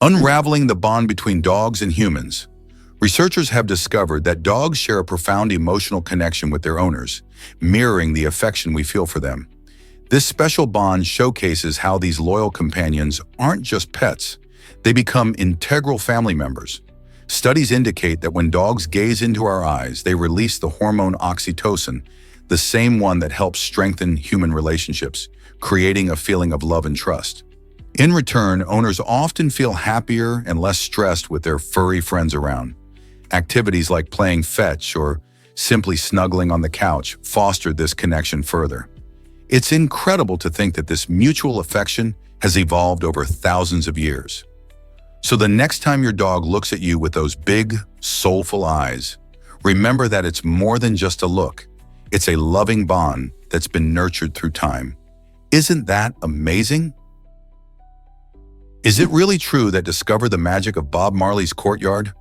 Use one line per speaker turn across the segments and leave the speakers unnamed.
Unraveling the bond between dogs and humans. Researchers have discovered that dogs share a profound emotional connection with their owners, mirroring the affection we feel for them. This special bond showcases how these loyal companions aren't just pets, they become integral family members. Studies indicate that when dogs gaze into our eyes, they release the hormone oxytocin, the same one that helps strengthen human relationships, creating a feeling of love and trust. In return, owners often feel happier and less stressed with their furry friends around. Activities like playing fetch or simply snuggling on the couch foster this connection further. It's incredible to think that this mutual affection has evolved over thousands of years. So the next time your dog looks at you with those big, soulful eyes, remember that it's more than just a look. It's a loving bond that's been nurtured through time. Isn't that amazing? Is it really true that discover the magic of Bob Marley's courtyard?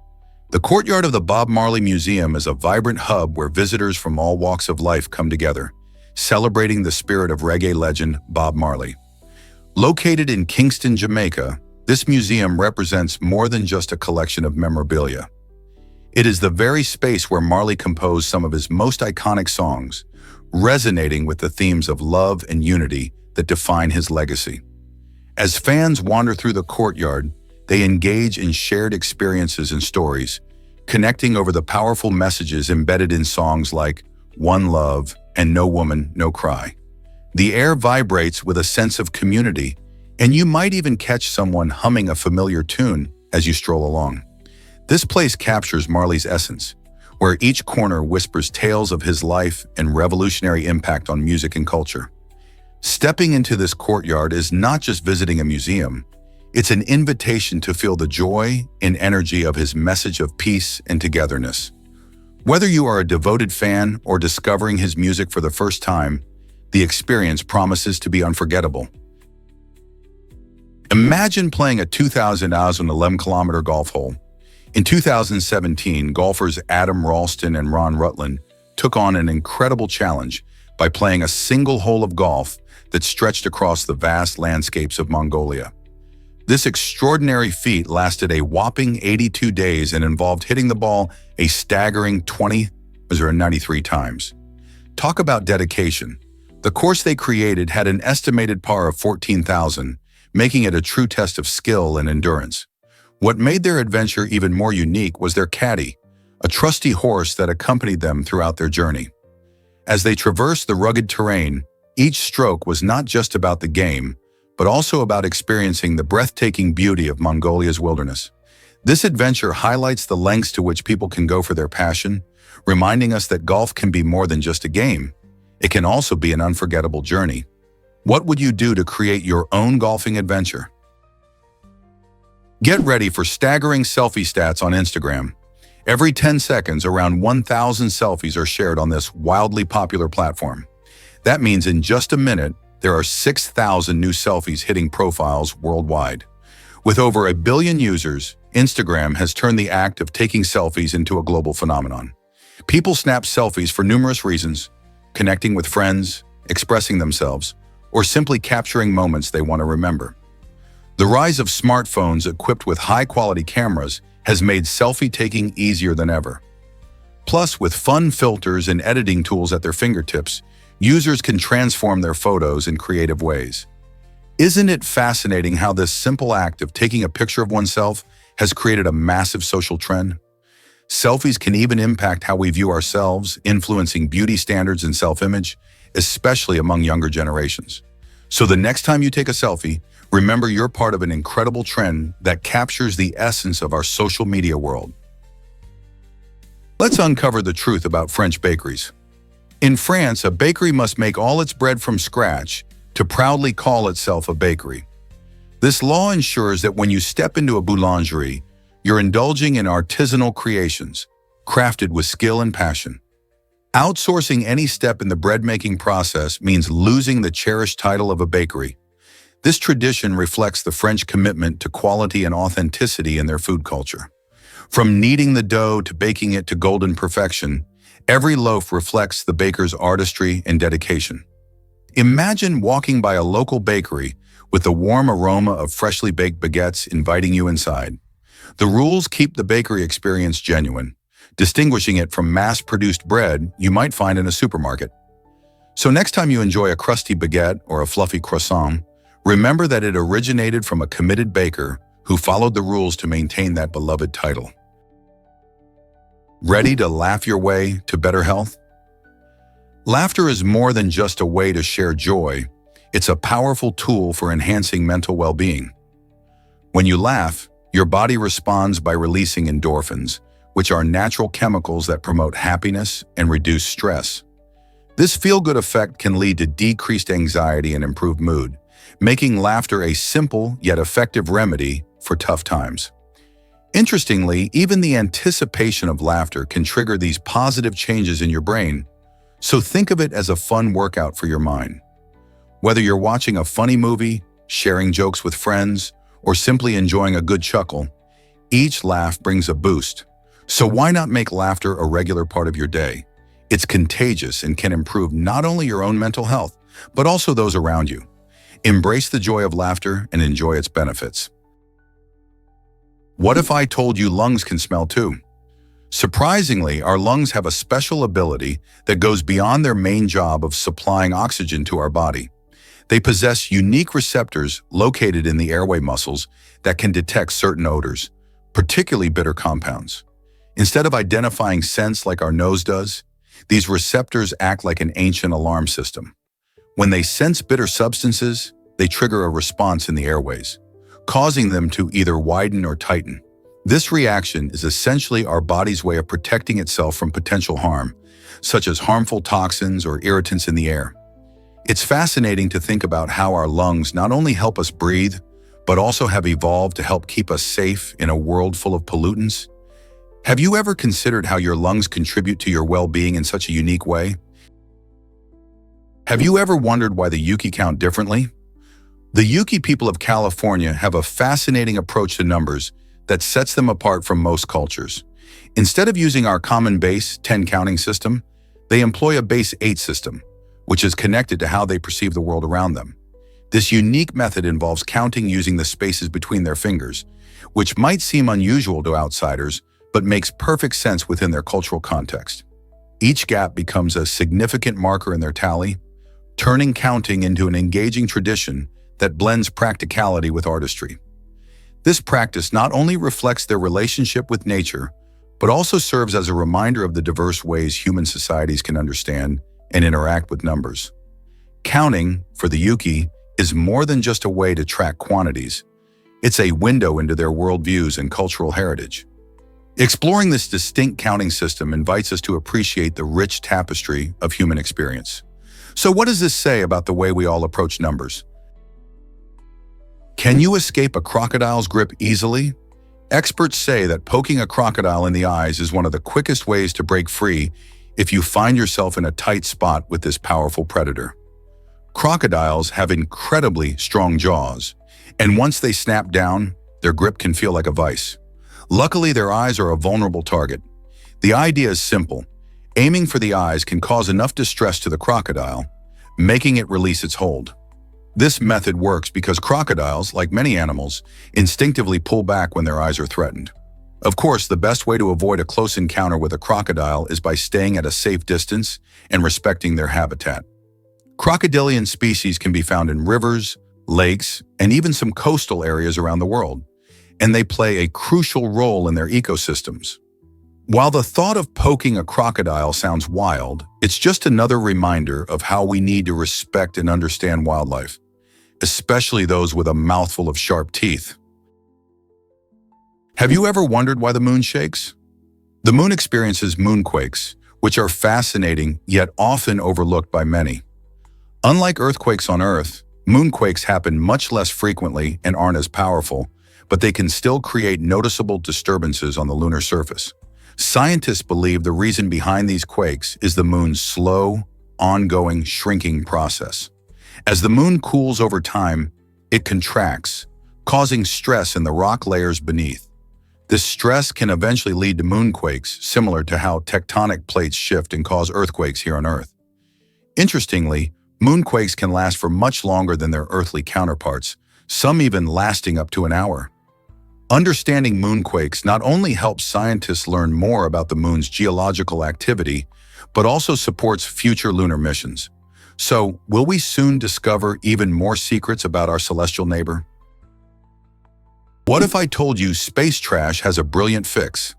The courtyard of the Bob Marley Museum is a vibrant hub where visitors from all walks of life come together, celebrating the spirit of reggae legend Bob Marley. Located in Kingston, Jamaica, this museum represents more than just a collection of memorabilia. It is the very space where Marley composed some of his most iconic songs, resonating with the themes of love and unity that define his legacy. As fans wander through the courtyard, they engage in shared experiences and stories, connecting over the powerful messages embedded in songs like One Love and No Woman, No Cry. The air vibrates with a sense of community, and you might even catch someone humming a familiar tune as you stroll along. This place captures Marley's essence, where each corner whispers tales of his life and revolutionary impact on music and culture. Stepping into this courtyard is not just visiting a museum, it's an invitation to feel the joy and energy of his message of peace and togetherness. Whether you are a devoted fan or discovering his music for the first time, the experience promises to be unforgettable. Imagine playing a 2,000 hours on an 11-kilometer golf hole. In 2017, golfers Adam Ralston and Ron Rutland took on an incredible challenge by playing a single hole of golf that stretched across the vast landscapes of Mongolia. This extraordinary feat lasted a whopping 82 days and involved hitting the ball a staggering 93 times. Talk about dedication. The course they created had an estimated par of 14,000, making it a true test of skill and endurance. What made their adventure even more unique was their caddy, a trusty horse that accompanied them throughout their journey. As they traversed the rugged terrain, each stroke was not just about the game, but also about experiencing the breathtaking beauty of Mongolia's wilderness. This adventure highlights the lengths to which people can go for their passion, reminding us that golf can be more than just a game. It can also be an unforgettable journey. What would you do to create your own golfing adventure? Get ready for staggering selfie stats on Instagram. Every 10 seconds, around 1,000 selfies are shared on this wildly popular platform. That means in just a minute, there are 6,000 new selfies hitting profiles worldwide. With over 1 billion users, Instagram has turned the act of taking selfies into a global phenomenon. People snap selfies for numerous reasons: connecting with friends, expressing themselves, or simply capturing moments they want to remember. The rise of smartphones equipped with high-quality cameras has made selfie taking easier than ever. Plus, with fun filters and editing tools at their fingertips, users can transform their photos in creative ways. Isn't it fascinating how this simple act of taking a picture of oneself has created a massive social trend? Selfies can even impact how we view ourselves, influencing beauty standards and self-image, especially among younger generations. So the next time you take a selfie, remember you're part of an incredible trend that captures the essence of our social media world. Let's uncover the truth about French bakeries. In France, a bakery must make all its bread from scratch to proudly call itself a bakery. This law ensures that when you step into a boulangerie, you're indulging in artisanal creations, crafted with skill and passion. Outsourcing any step in the bread-making process means losing the cherished title of a bakery. This tradition reflects the French commitment to quality and authenticity in their food culture. From kneading the dough to baking it to golden perfection, every loaf reflects the baker's artistry and dedication. Imagine walking by a local bakery with the warm aroma of freshly baked baguettes inviting you inside. The rules keep the bakery experience genuine, distinguishing it from mass-produced bread you might find in a supermarket. So next time you enjoy a crusty baguette or a fluffy croissant, remember that it originated from a committed baker who followed the rules to maintain that beloved title. Ready to laugh your way to better health? Laughter is more than just a way to share joy. It's a powerful tool for enhancing mental well-being. When you laugh, your body responds by releasing endorphins, which are natural chemicals that promote happiness and reduce stress. This feel-good effect can lead to decreased anxiety and improved mood, making laughter a simple yet effective remedy for tough times. Interestingly, even the anticipation of laughter can trigger these positive changes in your brain, so think of it as a fun workout for your mind. Whether you're watching a funny movie, sharing jokes with friends, or simply enjoying a good chuckle, each laugh brings a boost. So why not make laughter a regular part of your day? It's contagious and can improve not only your own mental health, but also those around you. Embrace the joy of laughter and enjoy its benefits. What if I told you lungs can smell too? Surprisingly, our lungs have a special ability that goes beyond their main job of supplying oxygen to our body. They possess unique receptors located in the airway muscles that can detect certain odors, particularly bitter compounds. Instead of identifying scents like our nose does, these receptors act like an ancient alarm system. When they sense bitter substances, they trigger a response in the airways, causing them to either widen or tighten. This reaction is essentially our body's way of protecting itself from potential harm, such as harmful toxins or irritants in the air. It's fascinating to think about how our lungs not only help us breathe, but also have evolved to help keep us safe in a world full of pollutants. Have you ever considered how your lungs contribute to your well-being in such a unique way? Have you ever wondered why the Yuki count differently? The Yuki people of California have a fascinating approach to numbers that sets them apart from most cultures. Instead of using our common base 10 counting system, they employ a base 8 system, which is connected to how they perceive the world around them. This unique method involves counting using the spaces between their fingers, which might seem unusual to outsiders, but makes perfect sense within their cultural context. Each gap becomes a significant marker in their tally, turning counting into an engaging tradition that blends practicality with artistry. This practice not only reflects their relationship with nature, but also serves as a reminder of the diverse ways human societies can understand and interact with numbers. Counting, for the Yuki, is more than just a way to track quantities. It's a window into their worldviews and cultural heritage. Exploring this distinct counting system invites us to appreciate the rich tapestry of human experience. So what does this say about the way we all approach numbers? Can you escape a crocodile's grip easily? Experts say that poking a crocodile in the eyes is one of the quickest ways to break free if you find yourself in a tight spot with this powerful predator. Crocodiles have incredibly strong jaws, and once they snap down, their grip can feel like a vice. Luckily, their eyes are a vulnerable target. The idea is simple. Aiming for the eyes can cause enough distress to the crocodile, making it release its hold. This method works because crocodiles, like many animals, instinctively pull back when their eyes are threatened. Of course, the best way to avoid a close encounter with a crocodile is by staying at a safe distance and respecting their habitat. Crocodilian species can be found in rivers, lakes, and even some coastal areas around the world, and they play a crucial role in their ecosystems. While the thought of poking a crocodile sounds wild, it's just another reminder of how we need to respect and understand wildlife, especially those with a mouthful of sharp teeth. Have you ever wondered why the moon shakes? The moon experiences moonquakes, which are fascinating yet often overlooked by many. Unlike earthquakes on Earth, moonquakes happen much less frequently and aren't as powerful, but they can still create noticeable disturbances on the lunar surface. Scientists believe the reason behind these quakes is the moon's slow, ongoing shrinking process. As the moon cools over time, it contracts, causing stress in the rock layers beneath. This stress can eventually lead to moonquakes, similar to how tectonic plates shift and cause earthquakes here on Earth. Interestingly, Moonquakes can last for much longer than their earthly counterparts, some even lasting up to an hour. Understanding moonquakes not only helps scientists learn more about the moon's geological activity, but also supports future lunar missions. So, will we soon discover even more secrets about our celestial neighbor? What if I told you space trash has a brilliant fix?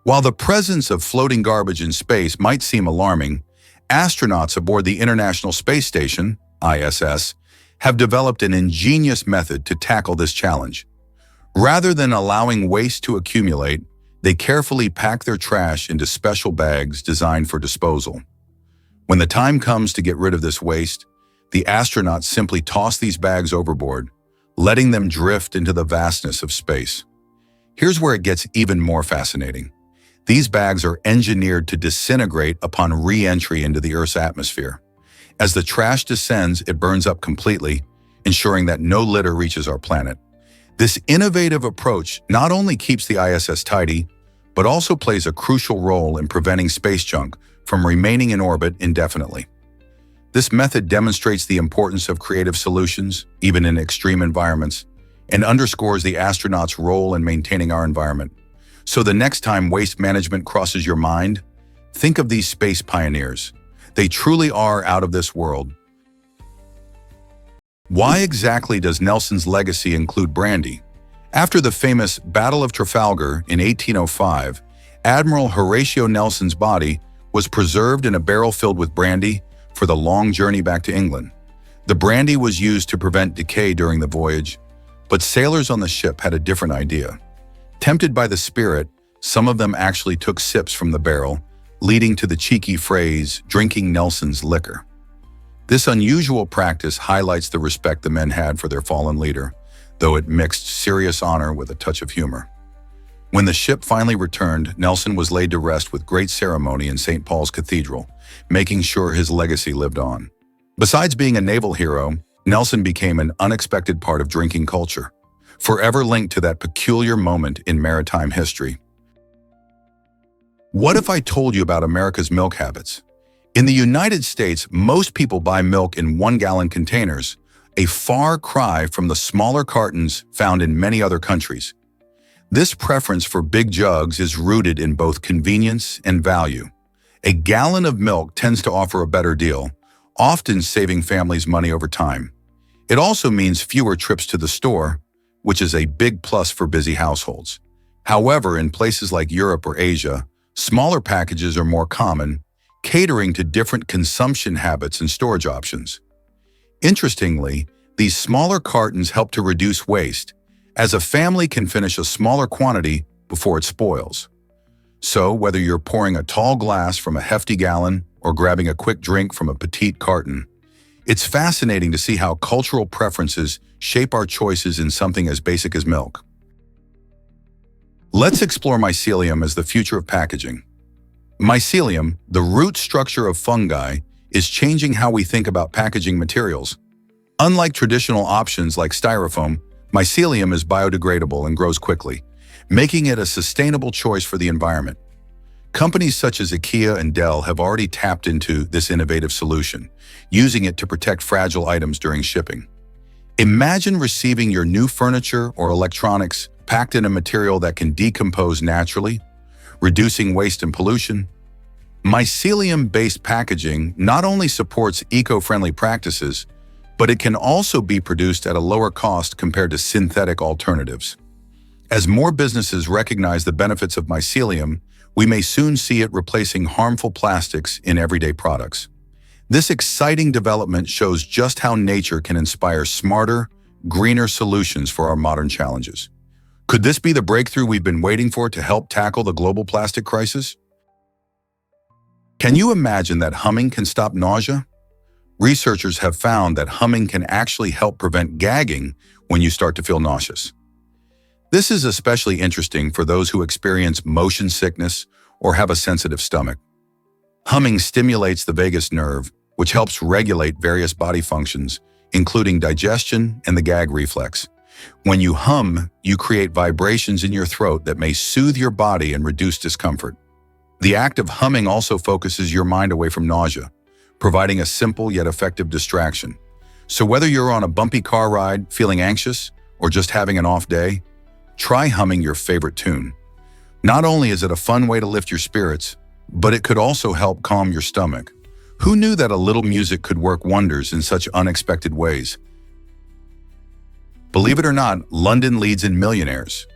While the presence of floating garbage in space might seem alarming, astronauts aboard the International Space Station, ISS, have developed an ingenious method to tackle this challenge. Rather than allowing waste to accumulate, they carefully pack their trash into special bags designed for disposal. When the time comes to get rid of this waste, the astronauts simply toss these bags overboard, letting them drift into the vastness of space. Here's where it gets even more fascinating. These bags are engineered to disintegrate upon re-entry into the Earth's atmosphere. As the trash descends, it burns up completely, ensuring that no litter reaches our planet. This innovative approach not only keeps the ISS tidy, but also plays a crucial role in preventing space junk from remaining in orbit indefinitely. This method demonstrates the importance of creative solutions, even in extreme environments, and underscores the astronauts' role in maintaining our environment. So the next time waste management crosses your mind, think of these space pioneers. They truly are out of this world. Why exactly does Nelson's legacy include brandy? After the famous Battle of Trafalgar in 1805, Admiral Horatio Nelson's body was preserved in a barrel filled with brandy for the long journey back to England. The brandy was used to prevent decay during the voyage, but sailors on the ship had a different idea. Tempted by the spirit, some of them actually took sips from the barrel, leading to the cheeky phrase, "drinking Nelson's liquor." This unusual practice highlights the respect the men had for their fallen leader, though it mixed serious honor with a touch of humor. When the ship finally returned, Nelson was laid to rest with great ceremony in St. Paul's Cathedral, making sure his legacy lived on. Besides being a naval hero, Nelson became an unexpected part of drinking culture, forever linked to that peculiar moment in maritime history. What if I told you about America's milk habits? In the United States, most people buy milk in 1-gallon containers, a far cry from the smaller cartons found in many other countries. This preference for big jugs is rooted in both convenience and value. A gallon of milk tends to offer a better deal, often saving families money over time. It also means fewer trips to the store, which is a big plus for busy households. However, in places like Europe or Asia, smaller packages are more common, catering to different consumption habits and storage options. Interestingly, these smaller cartons help to reduce waste, as a family can finish a smaller quantity before it spoils. So, whether you're pouring a tall glass from a hefty gallon or grabbing a quick drink from a petite carton, it's fascinating to see how cultural preferences shape our choices in something as basic as milk. Let's explore mycelium as the future of packaging. Mycelium, the root structure of fungi, is changing how we think about packaging materials. Unlike traditional options like styrofoam, mycelium is biodegradable and grows quickly, making it a sustainable choice for the environment. Companies such as IKEA and Dell have already tapped into this innovative solution, using it to protect fragile items during shipping. Imagine receiving your new furniture or electronics packed in a material that can decompose naturally, reducing waste and pollution. Mycelium-based packaging not only supports eco-friendly practices, but it can also be produced at a lower cost compared to synthetic alternatives. As more businesses recognize the benefits of mycelium, we may soon see it replacing harmful plastics in everyday products. This exciting development shows just how nature can inspire smarter, greener solutions for our modern challenges. Could this be the breakthrough we've been waiting for to help tackle the global plastic crisis? Can you imagine that humming can stop nausea? Researchers have found that humming can actually help prevent gagging when you start to feel nauseous. This is especially interesting for those who experience motion sickness or have a sensitive stomach. Humming stimulates the vagus nerve, which helps regulate various body functions, including digestion and the gag reflex. When you hum, you create vibrations in your throat that may soothe your body and reduce discomfort. The act of humming also focuses your mind away from nausea, providing a simple yet effective distraction. So whether you're on a bumpy car ride, feeling anxious, or just having an off day, try humming your favorite tune. Not only is it a fun way to lift your spirits, but it could also help calm your stomach. Who knew that a little music could work wonders in such unexpected ways? Believe it or not, London leads in millionaires.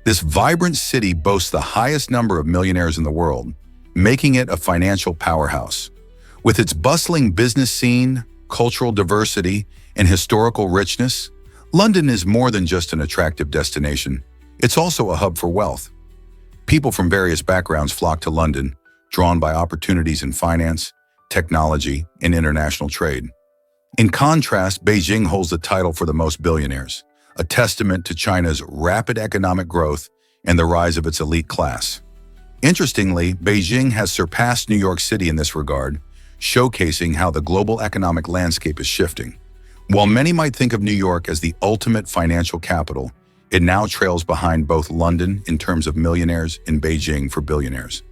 This vibrant city boasts the highest number of millionaires in the world, making it a financial powerhouse. With its bustling business scene, cultural diversity, and historical richness, London is more than just an attractive destination. It's also a hub for wealth. People from various backgrounds flock to London, drawn by opportunities in finance, technology, and international trade. In contrast, Beijing holds the title for the most billionaires, a testament to China's rapid economic growth and the rise of its elite class. Interestingly, Beijing has surpassed New York City in this regard, showcasing how the global economic landscape is shifting. While many might think of New York as the ultimate financial capital, it now trails behind both London in terms of millionaires and Beijing for billionaires.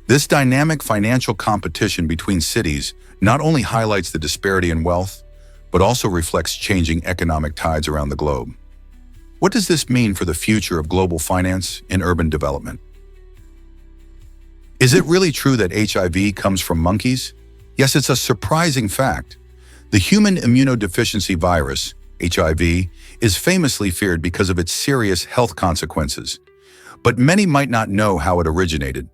This dynamic financial competition between cities not only highlights the disparity in wealth, but also reflects changing economic tides around the globe. What does this mean for the future of global finance and urban development? Is it really true that HIV comes from monkeys? Yes, it's a surprising fact. The human immunodeficiency virus, HIV, is famously feared because of its serious health consequences. But many might not know how it originated.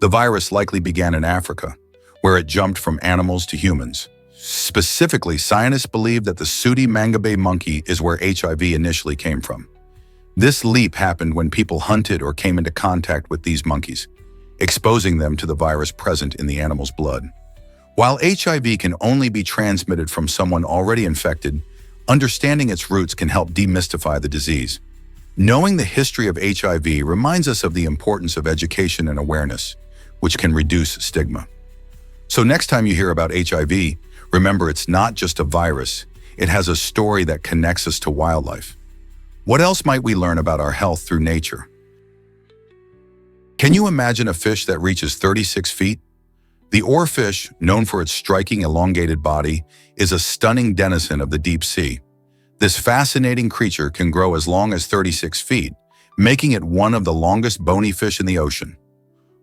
The virus likely began in Africa, where it jumped from animals to humans. Specifically, scientists believe that the sooty mangabey monkey is where HIV initially came from. This leap happened when people hunted or came into contact with these monkeys, exposing them to the virus present in the animal's blood. While HIV can only be transmitted from someone already infected, understanding its roots can help demystify the disease. Knowing the history of HIV reminds us of the importance of education and awareness, which can reduce stigma. So next time you hear about HIV, remember it's not just a virus, it has a story that connects us to wildlife. What else might we learn about our health through nature? Can you imagine a fish that reaches 36 feet? The oarfish, known for its striking elongated body, is a stunning denizen of the deep sea. This fascinating creature can grow as long as 36 feet, making it one of the longest bony fish in the ocean.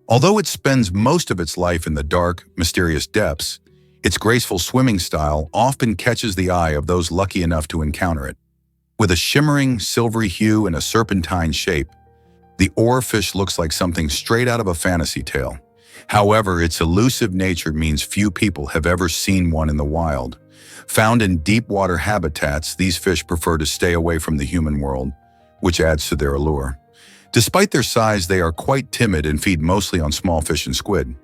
Although it spends most of its life in the dark, mysterious depths, its graceful swimming style often catches the eye of those lucky enough to encounter it. With a shimmering, silvery hue and a serpentine shape, the oarfish looks like something straight out of a fantasy tale. However, its elusive nature means few people have ever seen one in the wild. Found in deep water habitats, these fish prefer to stay away from the human world, which adds to their allure. Despite their size, they are quite timid and feed mostly on small fish and squid.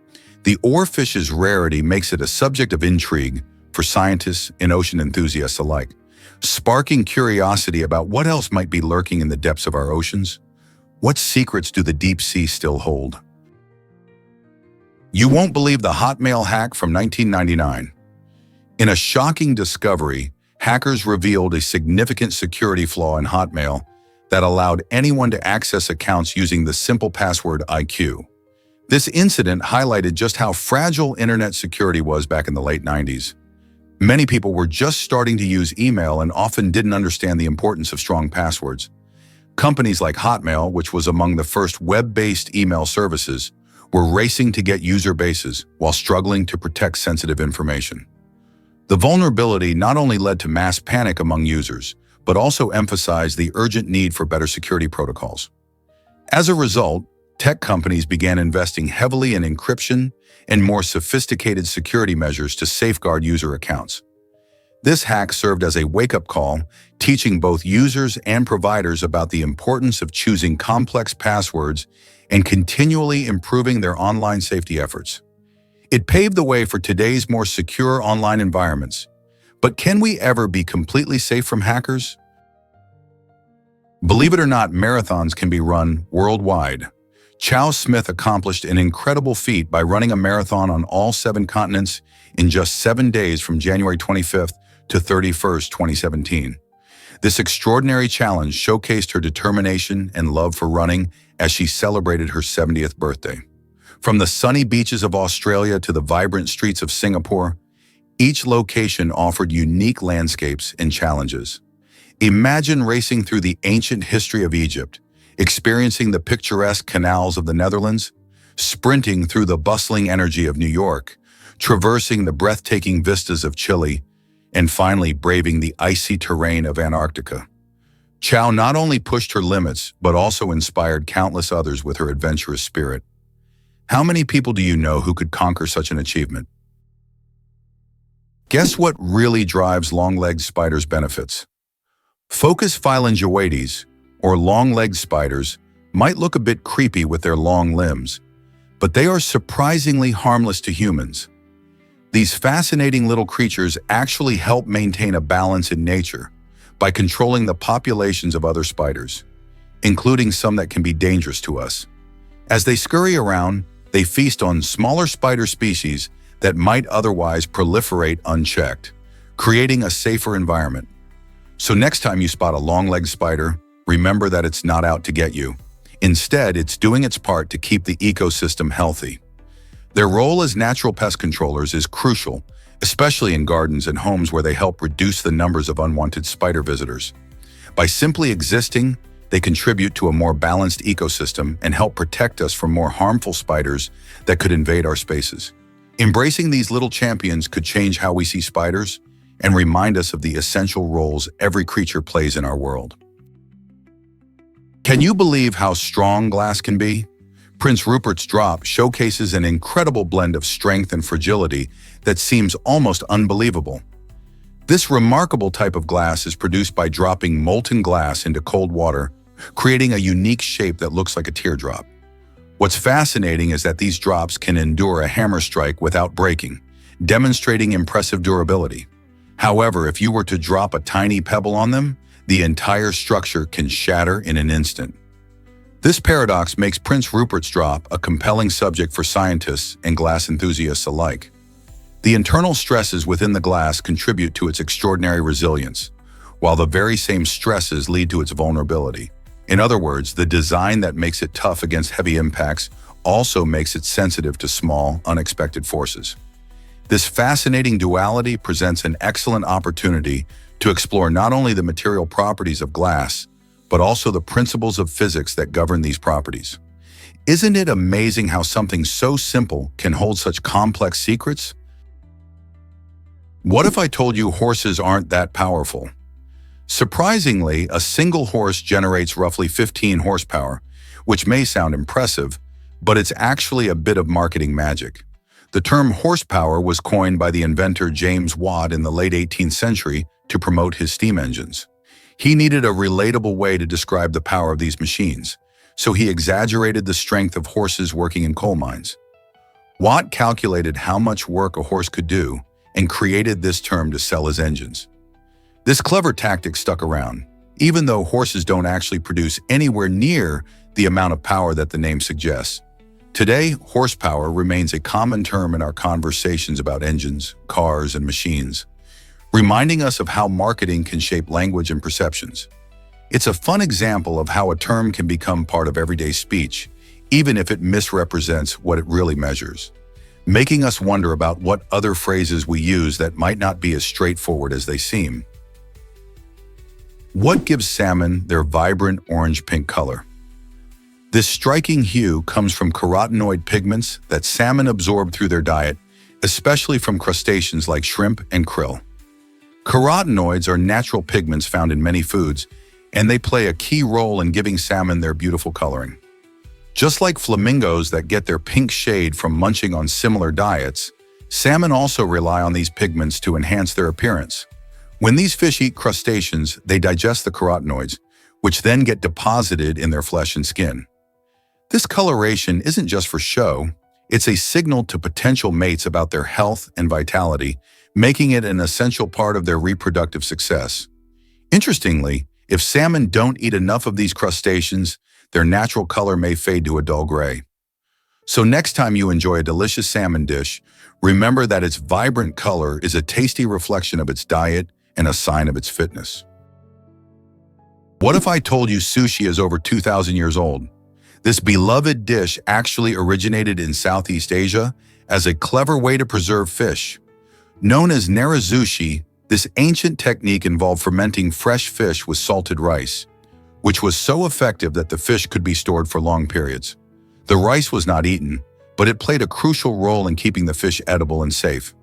The oarfish's rarity makes it a subject of intrigue for scientists and ocean enthusiasts alike, sparking curiosity about what else might be lurking in the depths of our oceans. What secrets do the deep sea still hold? You won't believe the Hotmail hack from 1999. In a shocking discovery, hackers revealed a significant security flaw in Hotmail that allowed anyone to access accounts using the simple password IQ. This incident highlighted just how fragile internet security was back in the late 90s. Many people were just starting to use email and often didn't understand the importance of strong passwords. Companies like Hotmail, which was among the first web-based email services, were racing to get user bases while struggling to protect sensitive information. The vulnerability not only led to mass panic among users, but also emphasized the urgent need for better security protocols. As a result, tech companies began investing heavily in encryption and more sophisticated security measures to safeguard user accounts. This hack served as a wake-up call, teaching both users and providers about the importance of choosing complex passwords and continually improving their online safety efforts. It paved the way for today's more secure online environments. But can we ever be completely safe from hackers? Believe it or not, marathons can be run worldwide. Chow Smith accomplished an incredible feat by running a marathon on all 7 continents in just 7 days from January 25th to 31st, 2017. This extraordinary challenge showcased her determination and love for running as she celebrated her 70th birthday. From the sunny beaches of Australia to the vibrant streets of Singapore, Each location offered unique landscapes and challenges. Imagine racing through the ancient history of Egypt, experiencing the picturesque canals of the Netherlands, sprinting through the bustling energy of New York, traversing the breathtaking vistas of Chile, and finally braving the icy terrain of Antarctica. Chow not only pushed her limits, but also inspired countless others with her adventurous spirit. How many people do you know who could conquer such an achievement? Guess what really drives long-legged spiders' benefits? Focus phalangoides, or long-legged spiders, might look a bit creepy with their long limbs, but they are surprisingly harmless to humans. These fascinating little creatures actually help maintain a balance in nature by controlling the populations of other spiders, including some that can be dangerous to us. As they scurry around, they feast on smaller spider species that might otherwise proliferate unchecked, creating a safer environment. So next time you spot a long-legged spider, remember that it's not out to get you. Instead, it's doing its part to keep the ecosystem healthy. Their role as natural pest controllers is crucial, especially in gardens and homes where they help reduce the numbers of unwanted spider visitors. By simply existing, they contribute to a more balanced ecosystem and help protect us from more harmful spiders that could invade our spaces. Embracing these little champions could change how we see spiders and remind us of the essential roles every creature plays in our world. Can you believe how strong glass can be? Prince Rupert's drop showcases an incredible blend of strength and fragility that seems almost unbelievable. This remarkable type of glass is produced by dropping molten glass into cold water, creating a unique shape that looks like a teardrop. What's fascinating is that these drops can endure a hammer strike without breaking, demonstrating impressive durability. However, if you were to drop a tiny pebble on them, the entire structure can shatter in an instant. This paradox makes Prince Rupert's drop a compelling subject for scientists and glass enthusiasts alike. The internal stresses within the glass contribute to its extraordinary resilience, while the very same stresses lead to its vulnerability. In other words, the design that makes it tough against heavy impacts also makes it sensitive to small, unexpected forces. This fascinating duality presents an excellent opportunity to explore not only the material properties of glass, but also the principles of physics that govern these properties. Isn't it amazing how something so simple can hold such complex secrets? What if I told you horses aren't that powerful? Surprisingly, a single horse generates roughly 15 horsepower, which may sound impressive, but it's actually a bit of marketing magic. The term horsepower was coined by the inventor James Watt in the late 18th century to promote his steam engines. He needed a relatable way to describe the power of these machines, so he exaggerated the strength of horses working in coal mines. Watt calculated how much work a horse could do and created this term to sell his engines. This clever tactic stuck around, even though horses don't actually produce anywhere near the amount of power that the name suggests. Today, horsepower remains a common term in our conversations about engines, cars, and machines, reminding us of how marketing can shape language and perceptions. It's a fun example of how a term can become part of everyday speech, even if it misrepresents what it really measures, making us wonder about what other phrases we use that might not be as straightforward as they seem. What gives salmon their vibrant orange-pink color? This striking hue comes from carotenoid pigments that salmon absorb through their diet, especially from crustaceans like shrimp and krill. Carotenoids are natural pigments found in many foods, and they play a key role in giving salmon their beautiful coloring. Just like flamingos that get their pink shade from munching on similar diets, salmon also rely on these pigments to enhance their appearance. When these fish eat crustaceans, they digest the carotenoids, which then get deposited in their flesh and skin. This coloration isn't just for show, it's a signal to potential mates about their health and vitality, making it an essential part of their reproductive success. Interestingly, if salmon don't eat enough of these crustaceans, their natural color may fade to a dull gray. So next time you enjoy a delicious salmon dish, remember that its vibrant color is a tasty reflection of its diet and a sign of its fitness. What if I told you sushi is over 2,000 years old? This beloved dish actually originated in Southeast Asia as a clever way to preserve fish. Known as narazushi, this ancient technique involved fermenting fresh fish with salted rice, which was so effective that the fish could be stored for long periods. The rice was not eaten, but it played a crucial role in keeping the fish edible and safe.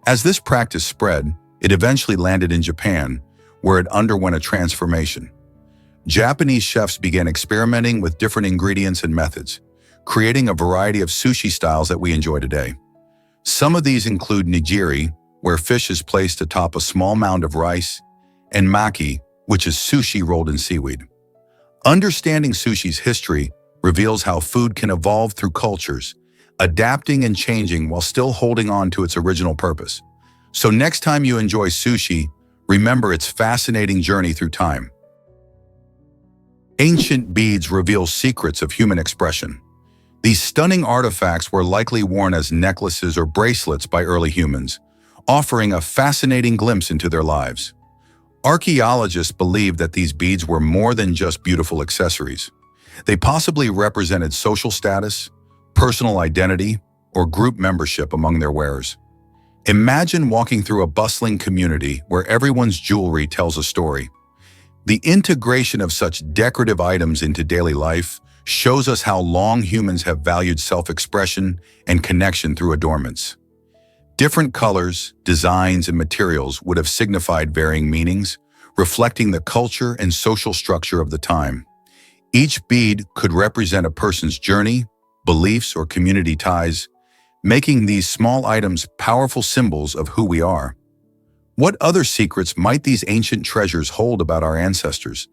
As this practice spread, it eventually landed in Japan, where it underwent a transformation. Japanese chefs began experimenting with different ingredients and methods, creating a variety of sushi styles that we enjoy today. Some of these include nigiri, where fish is placed atop a small mound of rice, and maki, which is sushi rolled in seaweed. Understanding sushi's history reveals how food can evolve through cultures, adapting and changing while still holding on to its original purpose. So next time you enjoy sushi, remember its fascinating journey through time. Ancient beads reveal secrets of human expression. These stunning artifacts were likely worn as necklaces or bracelets by early humans, offering a fascinating glimpse into their lives. Archaeologists believe that these beads were more than just beautiful accessories. They possibly represented social status, personal identity, or group membership among their wearers. Imagine walking through a bustling community where everyone's jewelry tells a story. The integration of such decorative items into daily life shows us how long humans have valued self-expression and connection through adornments. Different colors, designs, and materials would have signified varying meanings, reflecting the culture and social structure of the time. Each bead could represent a person's journey, beliefs, or community ties, making these small items powerful symbols of who we are. What other secrets might these ancient treasures hold about our ancestors?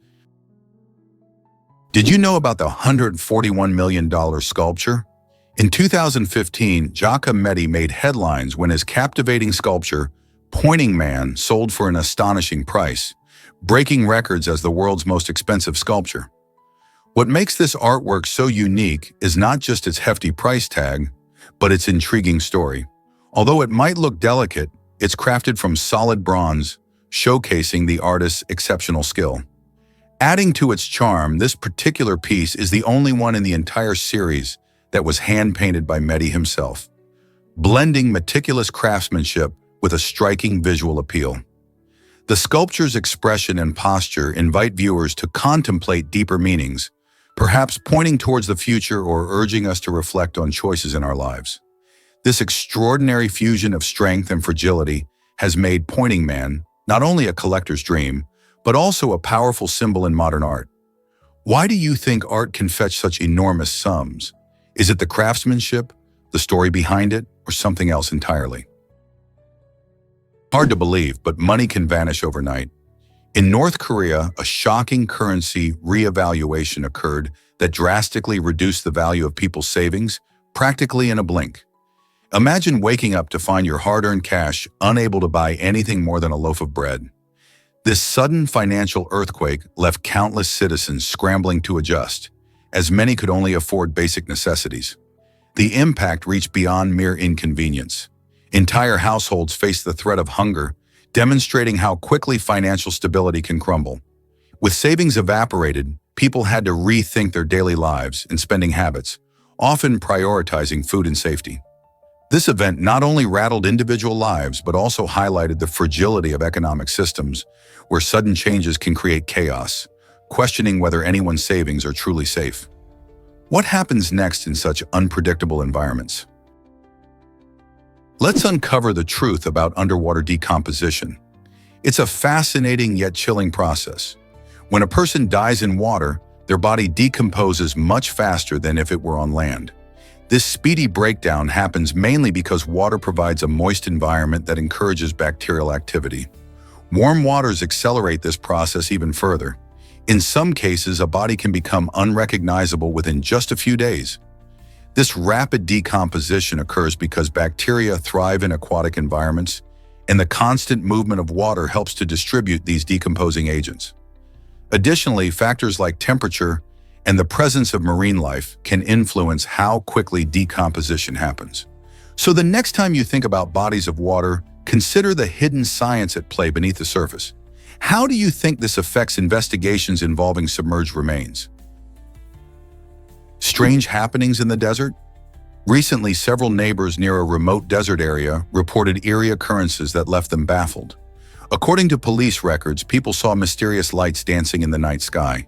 Did you know about the $141 million sculpture? In 2015, Giacometti made headlines when his captivating sculpture, Pointing Man, sold for an astonishing price, breaking records as the world's most expensive sculpture. What makes this artwork so unique is not just its hefty price tag, but its intriguing story. Although it might look delicate, it's crafted from solid bronze, showcasing the artist's exceptional skill. Adding to its charm, this particular piece is the only one in the entire series that was hand-painted by Mehdi himself, blending meticulous craftsmanship with a striking visual appeal. The sculpture's expression and posture invite viewers to contemplate deeper meanings, perhaps pointing towards the future or urging us to reflect on choices in our lives. This extraordinary fusion of strength and fragility has made Pointing Man not only a collector's dream, but also a powerful symbol in modern art. Why do you think art can fetch such enormous sums? Is it the craftsmanship, the story behind it, or something else entirely? Hard to believe, but money can vanish overnight. In North Korea, a shocking currency reevaluation occurred that drastically reduced the value of people's savings, practically in a blink. Imagine waking up to find your hard-earned cash unable to buy anything more than a loaf of bread. This sudden financial earthquake left countless citizens scrambling to adjust, as many could only afford basic necessities. The impact reached beyond mere inconvenience. Entire households faced the threat of hunger, demonstrating how quickly financial stability can crumble. With savings evaporated, people had to rethink their daily lives and spending habits, often prioritizing food and safety. This event not only rattled individual lives, but also highlighted the fragility of economic systems, where sudden changes can create chaos, questioning whether anyone's savings are truly safe. What happens next in such unpredictable environments? Let's uncover the truth about underwater decomposition. It's a fascinating yet chilling process. When a person dies in water, their body decomposes much faster than if it were on land. This speedy breakdown happens mainly because water provides a moist environment that encourages bacterial activity. Warm waters accelerate this process even further. In some cases, a body can become unrecognizable within just a few days. This rapid decomposition occurs because bacteria thrive in aquatic environments, and the constant movement of water helps to distribute these decomposing agents. Additionally, factors like temperature and the presence of marine life can influence how quickly decomposition happens. So the next time you think about bodies of water, consider the hidden science at play beneath the surface. How do you think this affects investigations involving submerged remains? Strange happenings in the desert? Recently, several neighbors near a remote desert area reported eerie occurrences that left them baffled. According to police records, people saw mysterious lights dancing in the night sky,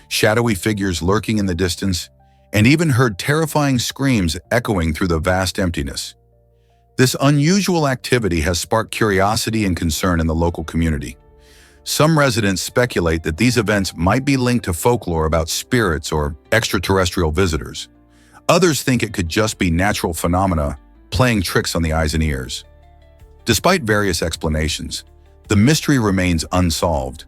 shadowy figures lurking in the distance, and even heard terrifying screams echoing through the vast emptiness. This unusual activity has sparked curiosity and concern in the local community. Some residents speculate that these events might be linked to folklore about spirits or extraterrestrial visitors. Others think it could just be natural phenomena playing tricks on the eyes and ears. Despite various explanations, the mystery remains unsolved,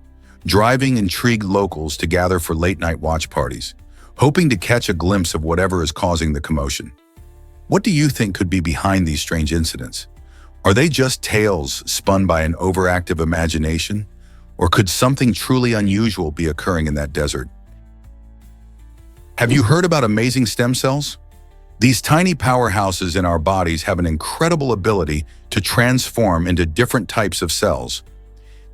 driving intrigued locals to gather for late-night watch parties, hoping to catch a glimpse of whatever is causing the commotion. What do you think could be behind these strange incidents? Are they just tales spun by an overactive imagination? Or could something truly unusual be occurring in that desert? Have you heard about amazing stem cells? These tiny powerhouses in our bodies have an incredible ability to transform into different types of cells.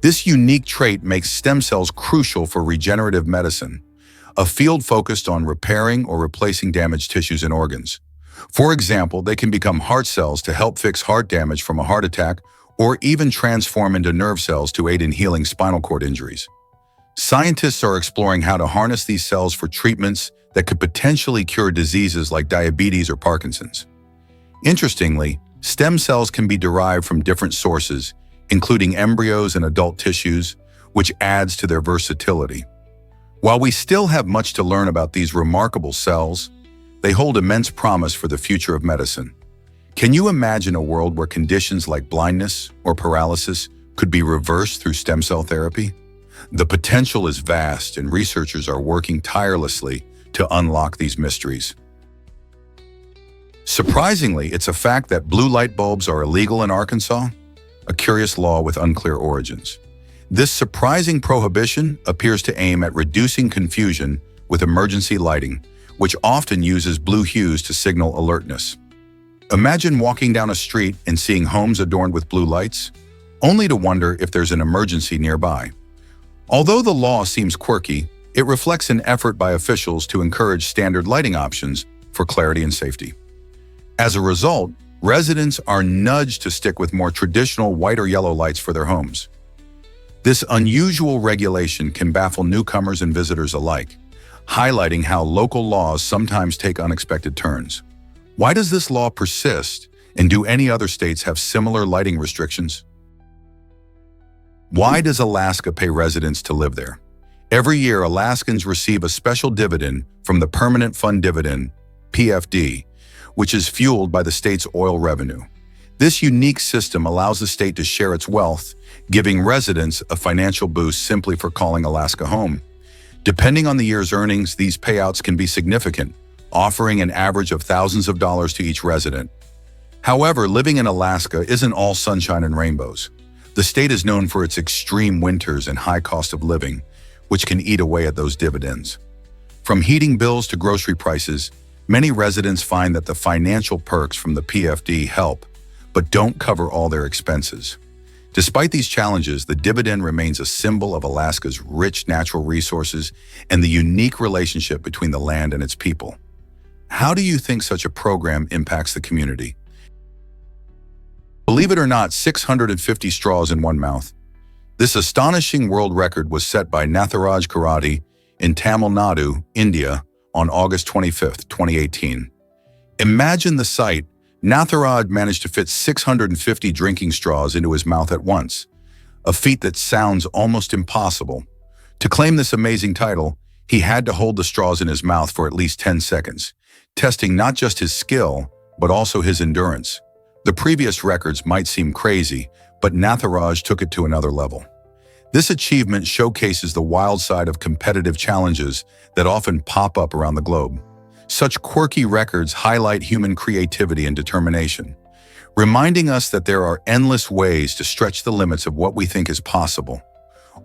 This unique trait makes stem cells crucial for regenerative medicine, a field focused on repairing or replacing damaged tissues and organs. For example, they can become heart cells to help fix heart damage from a heart attack, or even transform into nerve cells to aid in healing spinal cord injuries. Scientists are exploring how to harness these cells for treatments that could potentially cure diseases like diabetes or Parkinson's. Interestingly, stem cells can be derived from different sources, including embryos and adult tissues, which adds to their versatility. While we still have much to learn about these remarkable cells, they hold immense promise for the future of medicine. Can you imagine a world where conditions like blindness or paralysis could be reversed through stem cell therapy? The potential is vast, and researchers are working tirelessly to unlock these mysteries. Surprisingly, it's a fact that blue light bulbs are illegal in Arkansas, a curious law with unclear origins. This surprising prohibition appears to aim at reducing confusion with emergency lighting, which often uses blue hues to signal alertness. Imagine walking down a street and seeing homes adorned with blue lights, only to wonder if there's an emergency nearby. Although the law seems quirky, it reflects an effort by officials to encourage standard lighting options for clarity and safety. As a result, residents are nudged to stick with more traditional white or yellow lights for their homes. This unusual regulation can baffle newcomers and visitors alike, highlighting how local laws sometimes take unexpected turns. Why does this law persist, and do any other states have similar lighting restrictions? Why does Alaska pay residents to live there? Every year, Alaskans receive a special dividend from the Permanent Fund Dividend, PFD, which is fueled by the state's oil revenue. This unique system allows the state to share its wealth, giving residents a financial boost simply for calling Alaska home. Depending on the year's earnings, these payouts can be significant, offering an average of thousands of dollars to each resident. However, living in Alaska isn't all sunshine and rainbows. The state is known for its extreme winters and high cost of living, which can eat away at those dividends. From heating bills to grocery prices, many residents find that the financial perks from the PFD help, but don't cover all their expenses. Despite these challenges, the dividend remains a symbol of Alaska's rich natural resources and the unique relationship between the land and its people. How do you think such a program impacts the community? Believe it or not, 650 straws in one mouth. This astonishing world record was set by Natharaj Karate in Tamil Nadu, India, on August 25, 2018. Imagine the sight. Natharaj managed to fit 650 drinking straws into his mouth at once, a feat that sounds almost impossible. To claim this amazing title, he had to hold the straws in his mouth for at least 10 seconds, testing not just his skill, but also his endurance. The previous records might seem crazy, but Natharaj took it to another level. This achievement showcases the wild side of competitive challenges that often pop up around the globe. Such quirky records highlight human creativity and determination, reminding us that there are endless ways to stretch the limits of what we think is possible.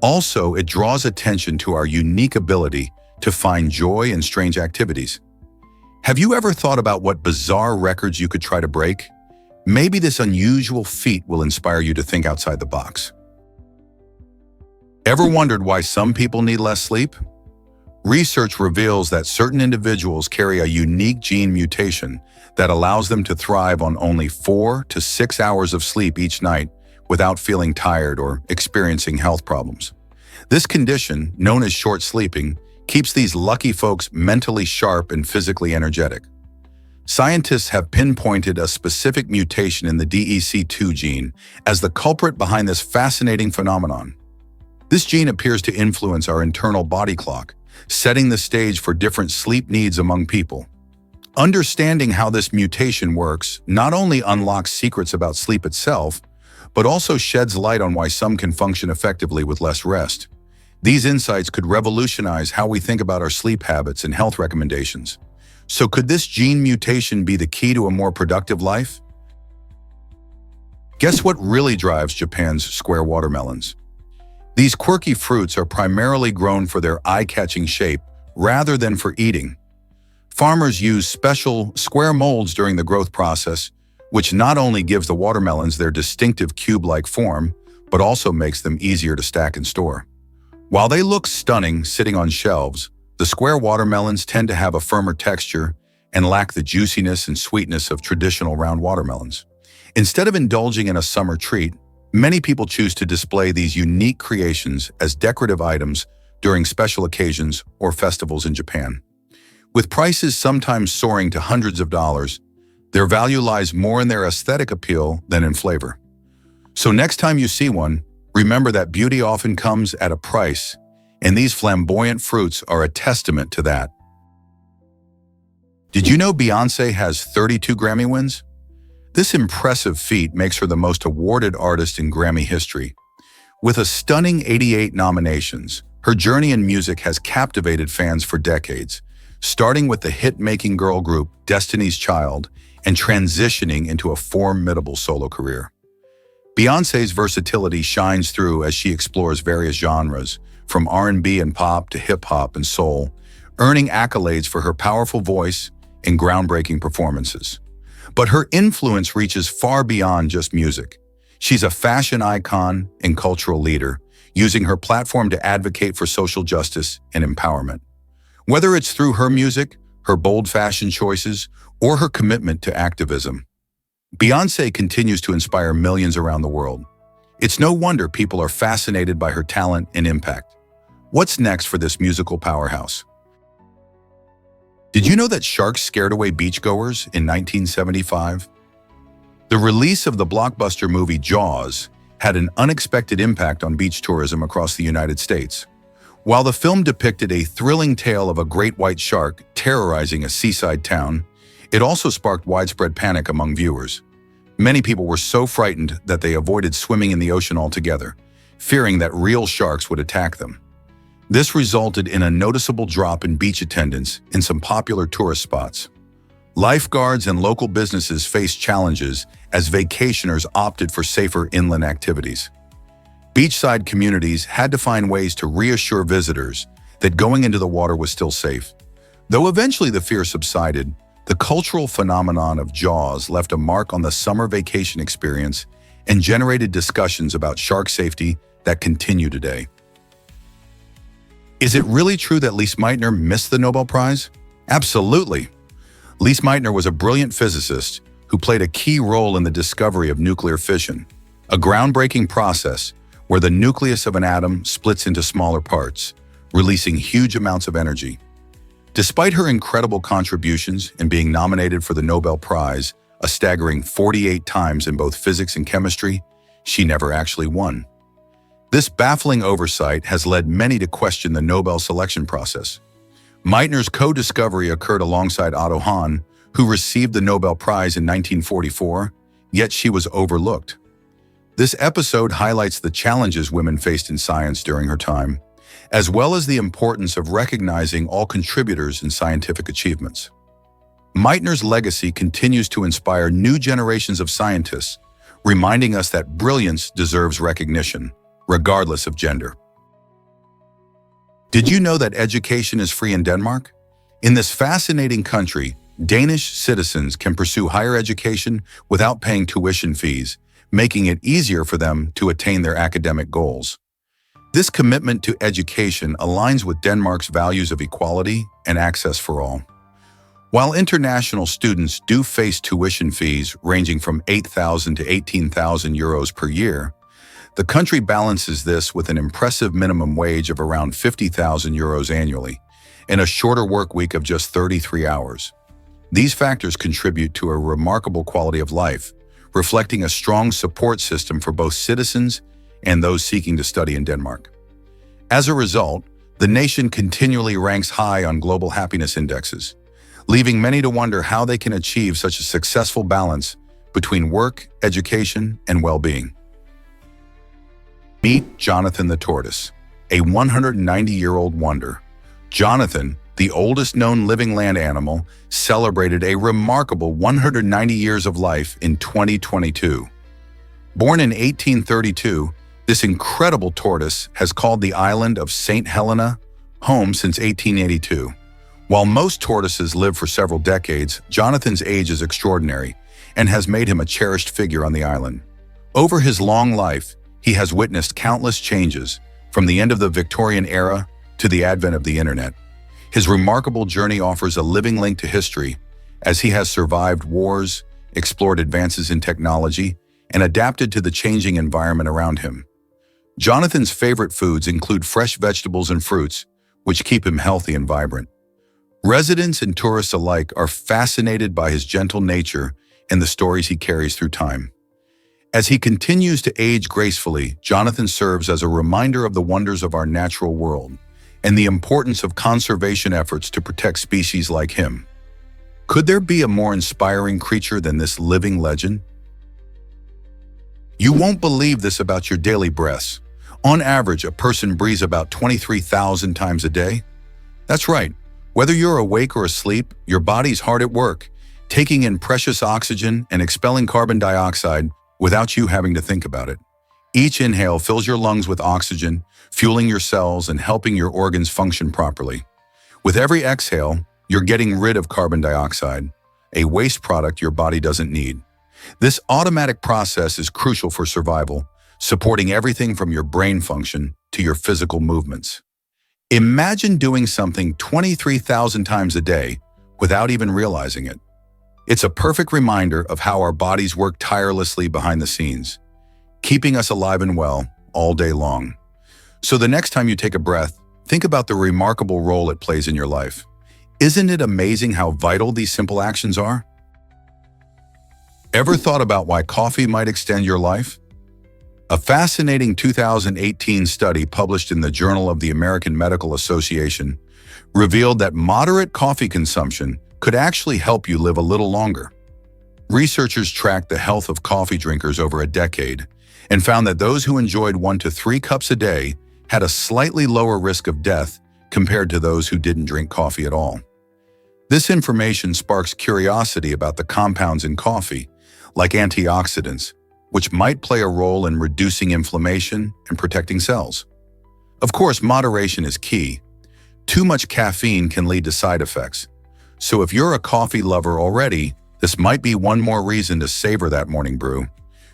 Also, it draws attention to our unique ability to find joy in strange activities. Have you ever thought about what bizarre records you could try to break? Maybe this unusual feat will inspire you to think outside the box. Ever wondered why some people need less sleep? Research reveals that certain individuals carry a unique gene mutation that allows them to thrive on only 4 to 6 hours of sleep each night without feeling tired or experiencing health problems. This condition, known as short sleeping, keeps these lucky folks mentally sharp and physically energetic. Scientists have pinpointed a specific mutation in the DEC2 gene as the culprit behind this fascinating phenomenon. This gene appears to influence our internal body clock, setting the stage for different sleep needs among people. Understanding how this mutation works not only unlocks secrets about sleep itself, but also sheds light on why some can function effectively with less rest. These insights could revolutionize how we think about our sleep habits and health recommendations. So could this gene mutation be the key to a more productive life? Guess what really drives Japan's square watermelons? These quirky fruits are primarily grown for their eye-catching shape rather than for eating. Farmers use special square molds during the growth process, which not only gives the watermelons their distinctive cube-like form, but also makes them easier to stack and store. While they look stunning sitting on shelves, the square watermelons tend to have a firmer texture and lack the juiciness and sweetness of traditional round watermelons. Instead of indulging in a summer treat, many people choose to display these unique creations as decorative items during special occasions or festivals in Japan. With prices sometimes soaring to hundreds of dollars, their value lies more in their aesthetic appeal than in flavor. So next time you see one, remember that beauty often comes at a price, and these flamboyant fruits are a testament to that. Did you know Beyoncé has 32 Grammy wins? This impressive feat makes her the most awarded artist in Grammy history. With a stunning 88 nominations, her journey in music has captivated fans for decades, starting with the hit-making girl group Destiny's Child and transitioning into a formidable solo career. Beyoncé's versatility shines through as she explores various genres, from R&B and pop to hip-hop and soul, earning accolades for her powerful voice and groundbreaking performances. But her influence reaches far beyond just music. She's a fashion icon and cultural leader, using her platform to advocate for social justice and empowerment. Whether it's through her music, her bold fashion choices, or her commitment to activism, Beyoncé continues to inspire millions around the world. It's no wonder people are fascinated by her talent and impact. What's next for this musical powerhouse? Did you know that sharks scared away beachgoers in 1975? The release of the blockbuster movie Jaws had an unexpected impact on beach tourism across the United States. While the film depicted a thrilling tale of a great white shark terrorizing a seaside town, it also sparked widespread panic among viewers. Many people were so frightened that they avoided swimming in the ocean altogether, fearing that real sharks would attack them. This resulted in a noticeable drop in beach attendance in some popular tourist spots. Lifeguards and local businesses faced challenges as vacationers opted for safer inland activities. Beachside communities had to find ways to reassure visitors that going into the water was still safe. Though eventually the fear subsided, the cultural phenomenon of Jaws left a mark on the summer vacation experience and generated discussions about shark safety that continue today. Is it really true that Lise Meitner missed the Nobel Prize? Absolutely. Lise Meitner was a brilliant physicist who played a key role in the discovery of nuclear fission, a groundbreaking process where the nucleus of an atom splits into smaller parts, releasing huge amounts of energy. Despite her incredible contributions and being nominated for the Nobel Prize a staggering 48 times in both physics and chemistry, she never actually won. This baffling oversight has led many to question the Nobel selection process. Meitner's co-discovery occurred alongside Otto Hahn, who received the Nobel Prize in 1944, yet she was overlooked. This episode highlights the challenges women faced in science during her time, as well as the importance of recognizing all contributors in scientific achievements. Meitner's legacy continues to inspire new generations of scientists, reminding us that brilliance deserves recognition, regardless of gender. Did you know that education is free in Denmark? In this fascinating country, Danish citizens can pursue higher education without paying tuition fees, making it easier for them to attain their academic goals. This commitment to education aligns with Denmark's values of equality and access for all. While international students do face tuition fees ranging from 8,000 to 18,000 euros per year, the country balances this with an impressive minimum wage of around 50,000 euros annually and a shorter work week of just 33 hours. These factors contribute to a remarkable quality of life, reflecting a strong support system for both citizens and those seeking to study in Denmark. As a result, the nation continually ranks high on global happiness indexes, leaving many to wonder how they can achieve such a successful balance between work, education, and well-being. Meet Jonathan the tortoise, a 190-year-old wonder. Jonathan, the oldest known living land animal, celebrated a remarkable 190 years of life in 2022. Born in 1832, this incredible tortoise has called the island of St. Helena home since 1882. While most tortoises live for several decades, Jonathan's age is extraordinary and has made him a cherished figure on the island. Over his long life, he has witnessed countless changes, from the end of the Victorian era to the advent of the internet. His remarkable journey offers a living link to history, as he has survived wars, explored advances in technology, and adapted to the changing environment around him. Jonathan's favorite foods include fresh vegetables and fruits, which keep him healthy and vibrant. Residents and tourists alike are fascinated by his gentle nature and the stories he carries through time. As he continues to age gracefully, Jonathan serves as a reminder of the wonders of our natural world and the importance of conservation efforts to protect species like him. Could there be a more inspiring creature than this living legend? You won't believe this about your daily breaths. On average, a person breathes about 23,000 times a day. That's right. Whether you're awake or asleep, your body's hard at work, taking in precious oxygen and expelling carbon dioxide without you having to think about it. Each inhale fills your lungs with oxygen, fueling your cells and helping your organs function properly. With every exhale, you're getting rid of carbon dioxide, a waste product your body doesn't need. This automatic process is crucial for survival, supporting everything from your brain function to your physical movements. Imagine doing something 23,000 times a day without even realizing it. It's a perfect reminder of how our bodies work tirelessly behind the scenes, keeping us alive and well all day long. So the next time you take a breath, think about the remarkable role it plays in your life. Isn't it amazing how vital these simple actions are? Ever thought about why coffee might extend your life? A fascinating 2018 study published in the Journal of the American Medical Association revealed that moderate coffee consumption could actually help you live a little longer. Researchers tracked the health of coffee drinkers over a decade and found that those who enjoyed 1 to 3 cups a day had a slightly lower risk of death compared to those who didn't drink coffee at all. This information sparks curiosity about the compounds in coffee, like antioxidants, which might play a role in reducing inflammation and protecting cells. Of course, moderation is key. Too much caffeine can lead to side effects. So if you're a coffee lover already, this might be one more reason to savor that morning brew.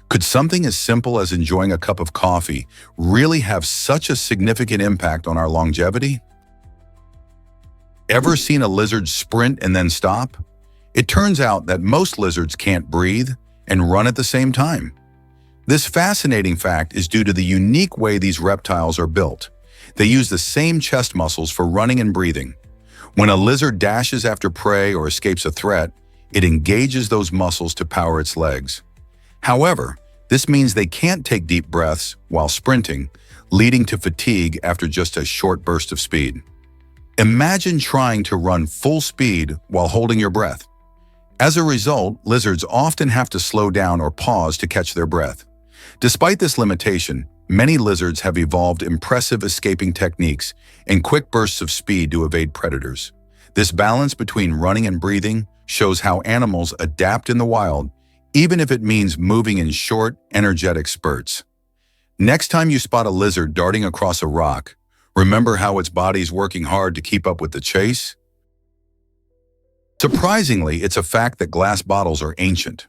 Could something as simple as enjoying a cup of coffee really have such a significant impact on our longevity? Ever seen a lizard sprint and then stop? It turns out that most lizards can't breathe and run at the same time. This fascinating fact is due to the unique way these reptiles are built. They use the same chest muscles for running and breathing. When a lizard dashes after prey or escapes a threat, it engages those muscles to power its legs. However, this means they can't take deep breaths while sprinting, leading to fatigue after just a short burst of speed. Imagine trying to run full speed while holding your breath. As a result, lizards often have to slow down or pause to catch their breath. Despite this limitation, many lizards have evolved impressive escaping techniques and quick bursts of speed to evade predators. This balance between running and breathing shows how animals adapt in the wild, even if it means moving in short, energetic spurts. Next time you spot a lizard darting across a rock, remember how its body's working hard to keep up with the chase? Surprisingly, it's a fact that glass bottles are ancient.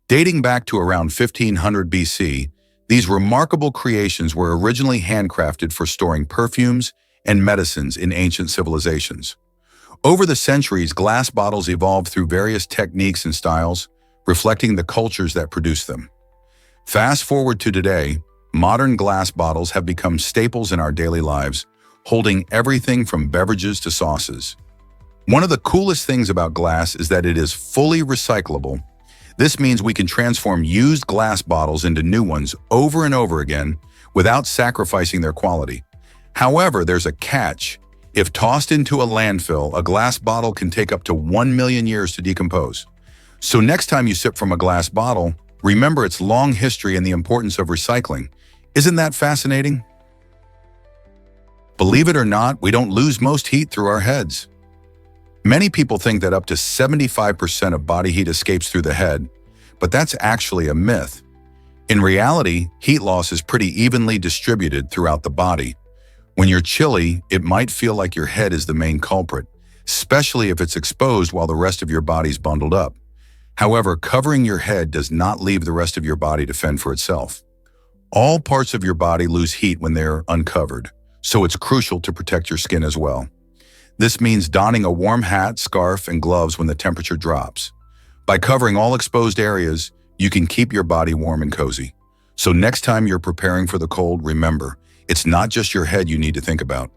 Dating back to around 1500 BC, These remarkable creations were originally handcrafted for storing perfumes and medicines in ancient civilizations. Over the centuries, glass bottles evolved through various techniques and styles, reflecting the cultures that produced them. Fast forward to today, modern glass bottles have become staples in our daily lives, holding everything from beverages to sauces. One of the coolest things about glass is that it is fully recyclable. This means we can transform used glass bottles into new ones over and over again without sacrificing their quality. However, there's a catch. If tossed into a landfill, a glass bottle can take up to 1 million years to decompose. So next time you sip from a glass bottle, remember its long history and the importance of recycling. Isn't that fascinating? Believe it or not, we don't lose most heat through our heads. Many people think that up to 75% of body heat escapes through the head, but that's actually a myth. In reality, heat loss is pretty evenly distributed throughout the body. When you're chilly, it might feel like your head is the main culprit, especially if it's exposed while the rest of your body's bundled up. However, covering your head does not leave the rest of your body to fend for itself. All parts of your body lose heat when they're uncovered, so it's crucial to protect your skin as well. This means donning a warm hat, scarf, and gloves when the temperature drops. By covering all exposed areas, you can keep your body warm and cozy. So next time you're preparing for the cold, remember, it's not just your head you need to think about.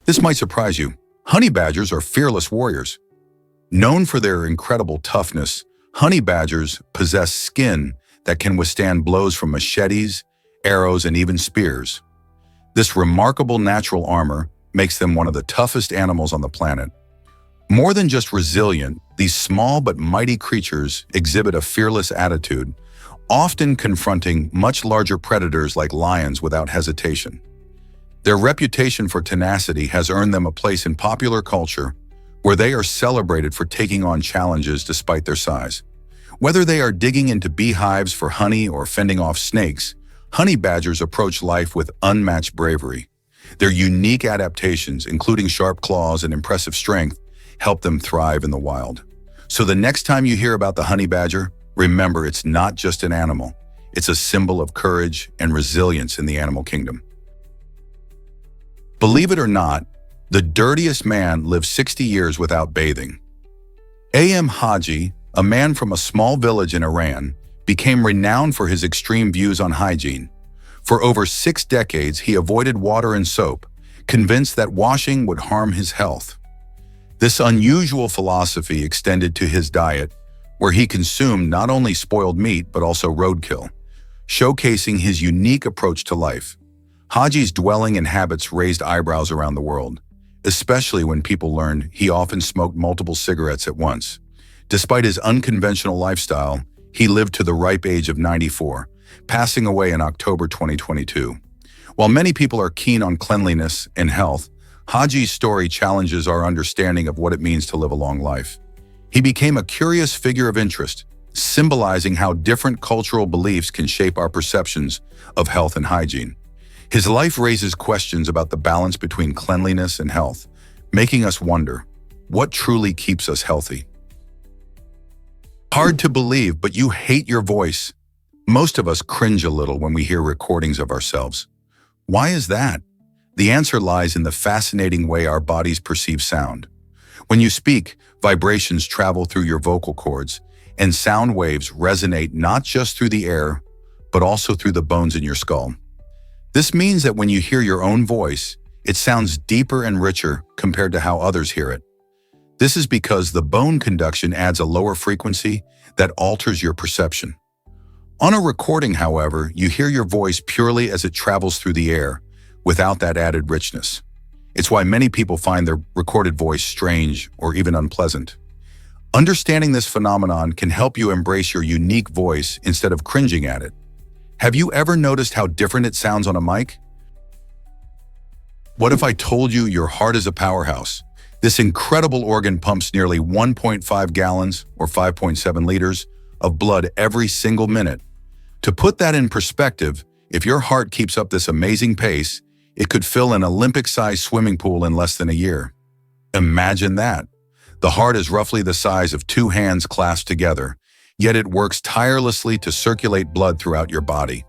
This might surprise you. Honey badgers are fearless warriors. Known for their incredible toughness, honey badgers possess skin that can withstand blows from machetes, arrows, and even spears. This remarkable natural armor makes them one of the toughest animals on the planet. More than just resilient, these small but mighty creatures exhibit a fearless attitude, often confronting much larger predators like lions without hesitation. Their reputation for tenacity has earned them a place in popular culture where they are celebrated for taking on challenges despite their size. Whether they are digging into beehives for honey or fending off snakes, honey badgers approach life with unmatched bravery. Their unique adaptations, including sharp claws and impressive strength, help them thrive in the wild. So the next time you hear about the honey badger, remember it's not just an animal. It's a symbol of courage and resilience in the animal kingdom. Believe it or not, the dirtiest man lived 60 years without bathing. A.M. Haji, a man from a small village in Iran, became renowned for his extreme views on hygiene. For over 6 decades, he avoided water and soap, convinced that washing would harm his health. This unusual philosophy extended to his diet, where he consumed not only spoiled meat but also roadkill, showcasing his unique approach to life. Haji's dwelling and habits raised eyebrows around the world, especially when people learned he often smoked multiple cigarettes at once. Despite his unconventional lifestyle, he lived to the ripe age of 94, passing away in October 2022. While many people are keen on cleanliness and health, Haji's story challenges our understanding of what it means to live a long life. He became a curious figure of interest, symbolizing how different cultural beliefs can shape our perceptions of health and hygiene. His life raises questions about the balance between cleanliness and health, making us wonder, what truly keeps us healthy? Hard to believe, but you hate your voice. Most of us cringe a little when we hear recordings of ourselves. Why is that? The answer lies in the fascinating way our bodies perceive sound. When you speak, vibrations travel through your vocal cords, and sound waves resonate not just through the air, but also through the bones in your skull. This means that when you hear your own voice, it sounds deeper and richer compared to how others hear it. This is because the bone conduction adds a lower frequency that alters your perception. On a recording, however, you hear your voice purely as it travels through the air, without that added richness. It's why many people find their recorded voice strange or even unpleasant. Understanding this phenomenon can help you embrace your unique voice instead of cringing at it. Have you ever noticed how different it sounds on a mic? What if I told you your heart is a powerhouse? This incredible organ pumps nearly 1.5 gallons or 5.7 liters of blood every single minute. To put that in perspective, if your heart keeps up this amazing pace, it could fill an Olympic-sized swimming pool in less than a year. Imagine that. The heart is roughly the size of 2 hands clasped together, yet it works tirelessly to circulate blood throughout your body.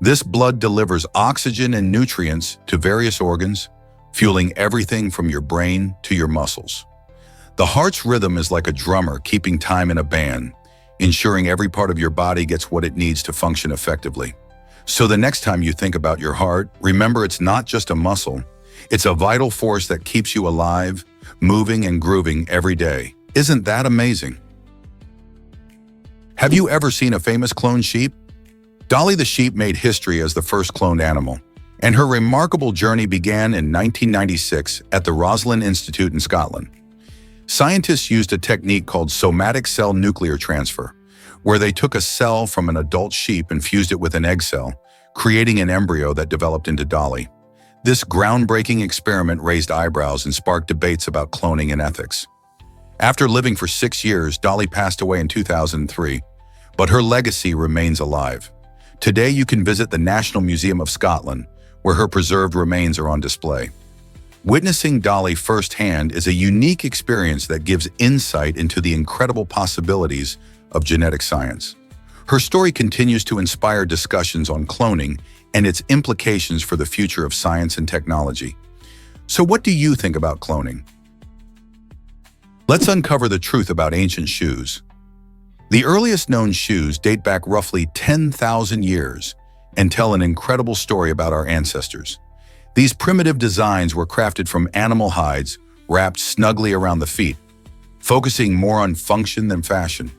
This blood delivers oxygen and nutrients to various organs, fueling everything from your brain to your muscles. The heart's rhythm is like a drummer keeping time in a band, ensuring every part of your body gets what it needs to function effectively. So the next time you think about your heart, remember it's not just a muscle. It's a vital force that keeps you alive, moving and grooving every day. Isn't that amazing? Have you ever seen a famous cloned sheep? Dolly the sheep made history as the first cloned animal, and her remarkable journey began in 1996 at the Roslin Institute in Scotland. Scientists used a technique called somatic cell nuclear transfer, where they took a cell from an adult sheep and fused it with an egg cell, creating an embryo that developed into Dolly. This groundbreaking experiment raised eyebrows and sparked debates about cloning and ethics. After living for 6 years, Dolly passed away in 2003, but her legacy remains alive. Today, you can visit the National Museum of Scotland, where her preserved remains are on display. Witnessing Dolly firsthand is a unique experience that gives insight into the incredible possibilities of genetic science. Her story continues to inspire discussions on cloning and its implications for the future of science and technology. So what do you think about cloning? Let's uncover the truth about ancient shoes. The earliest known shoes date back roughly 10,000 years and tell an incredible story about our ancestors. These primitive designs were crafted from animal hides wrapped snugly around the feet, focusing more on function than fashion.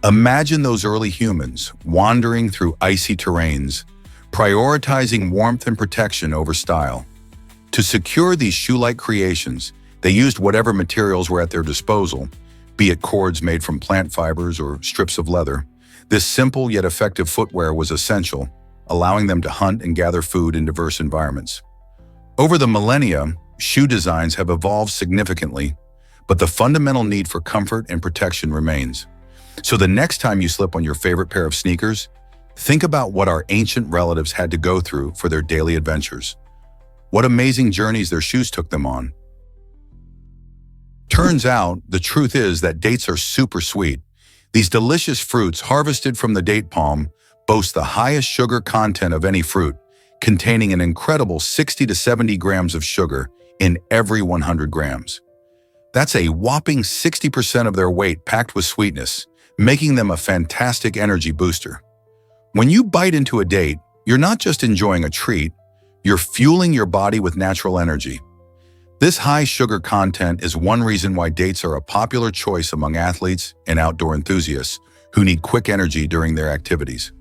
Imagine those early humans wandering through icy terrains, prioritizing warmth and protection over style. To secure these shoe-like creations, they used whatever materials were at their disposal, be it cords made from plant fibers or strips of leather. This simple yet effective footwear was essential, allowing them to hunt and gather food in diverse environments. Over the millennia, shoe designs have evolved significantly, but the fundamental need for comfort and protection remains. So the next time you slip on your favorite pair of sneakers, think about what our ancient relatives had to go through for their daily adventures. What amazing journeys their shoes took them on. Turns out, the truth is that dates are super sweet. These delicious fruits harvested from the date palm boast the highest sugar content of any fruit, containing an incredible 60 to 70 grams of sugar in every 100 grams. That's a whopping 60% of their weight packed with sweetness, making them a fantastic energy booster. When you bite into a date, you're not just enjoying a treat, you're fueling your body with natural energy. This high sugar content is one reason why dates are a popular choice among athletes and outdoor enthusiasts who need quick energy during their activities.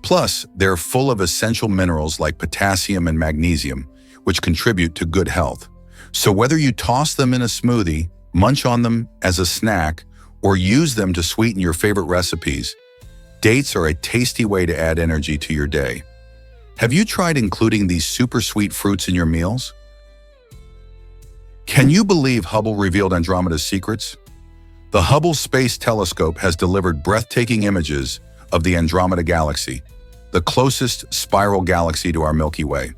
Plus, they're full of essential minerals like potassium and magnesium, which contribute to good health. So whether you toss them in a smoothie, munch on them as a snack, or use them to sweeten your favorite recipes, dates are a tasty way to add energy to your day. Have you tried including these super sweet fruits in your meals? Can you believe Hubble revealed Andromeda's secrets? The Hubble Space Telescope has delivered breathtaking images of the Andromeda Galaxy, the closest spiral galaxy to our Milky Way,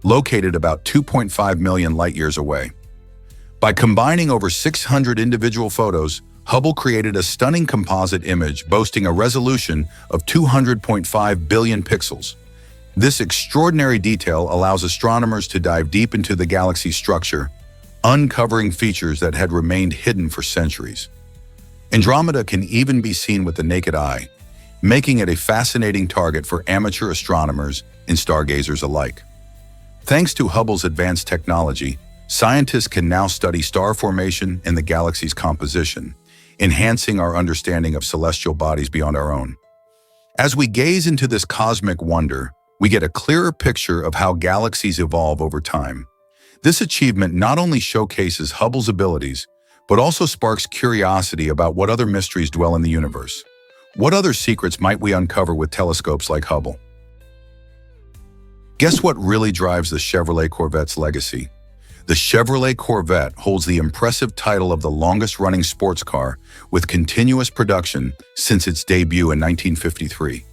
located about 2.5 million light-years away. By combining over 600 individual photos, Hubble created a stunning composite image boasting a resolution of 200.5 billion pixels. This extraordinary detail allows astronomers to dive deep into the galaxy's structure, uncovering features that had remained hidden for centuries. Andromeda can even be seen with the naked eye, making it a fascinating target for amateur astronomers and stargazers alike. Thanks to Hubble's advanced technology, scientists can now study star formation and the galaxy's composition, enhancing our understanding of celestial bodies beyond our own. As we gaze into this cosmic wonder, we get a clearer picture of how galaxies evolve over time. This achievement not only showcases Hubble's abilities, but also sparks curiosity about what other mysteries dwell in the universe. What other secrets might we uncover with telescopes like Hubble? Guess what really drives the Chevrolet Corvette's legacy? The Chevrolet Corvette holds the impressive title of the longest-running sports car with continuous production since its debut in 1953.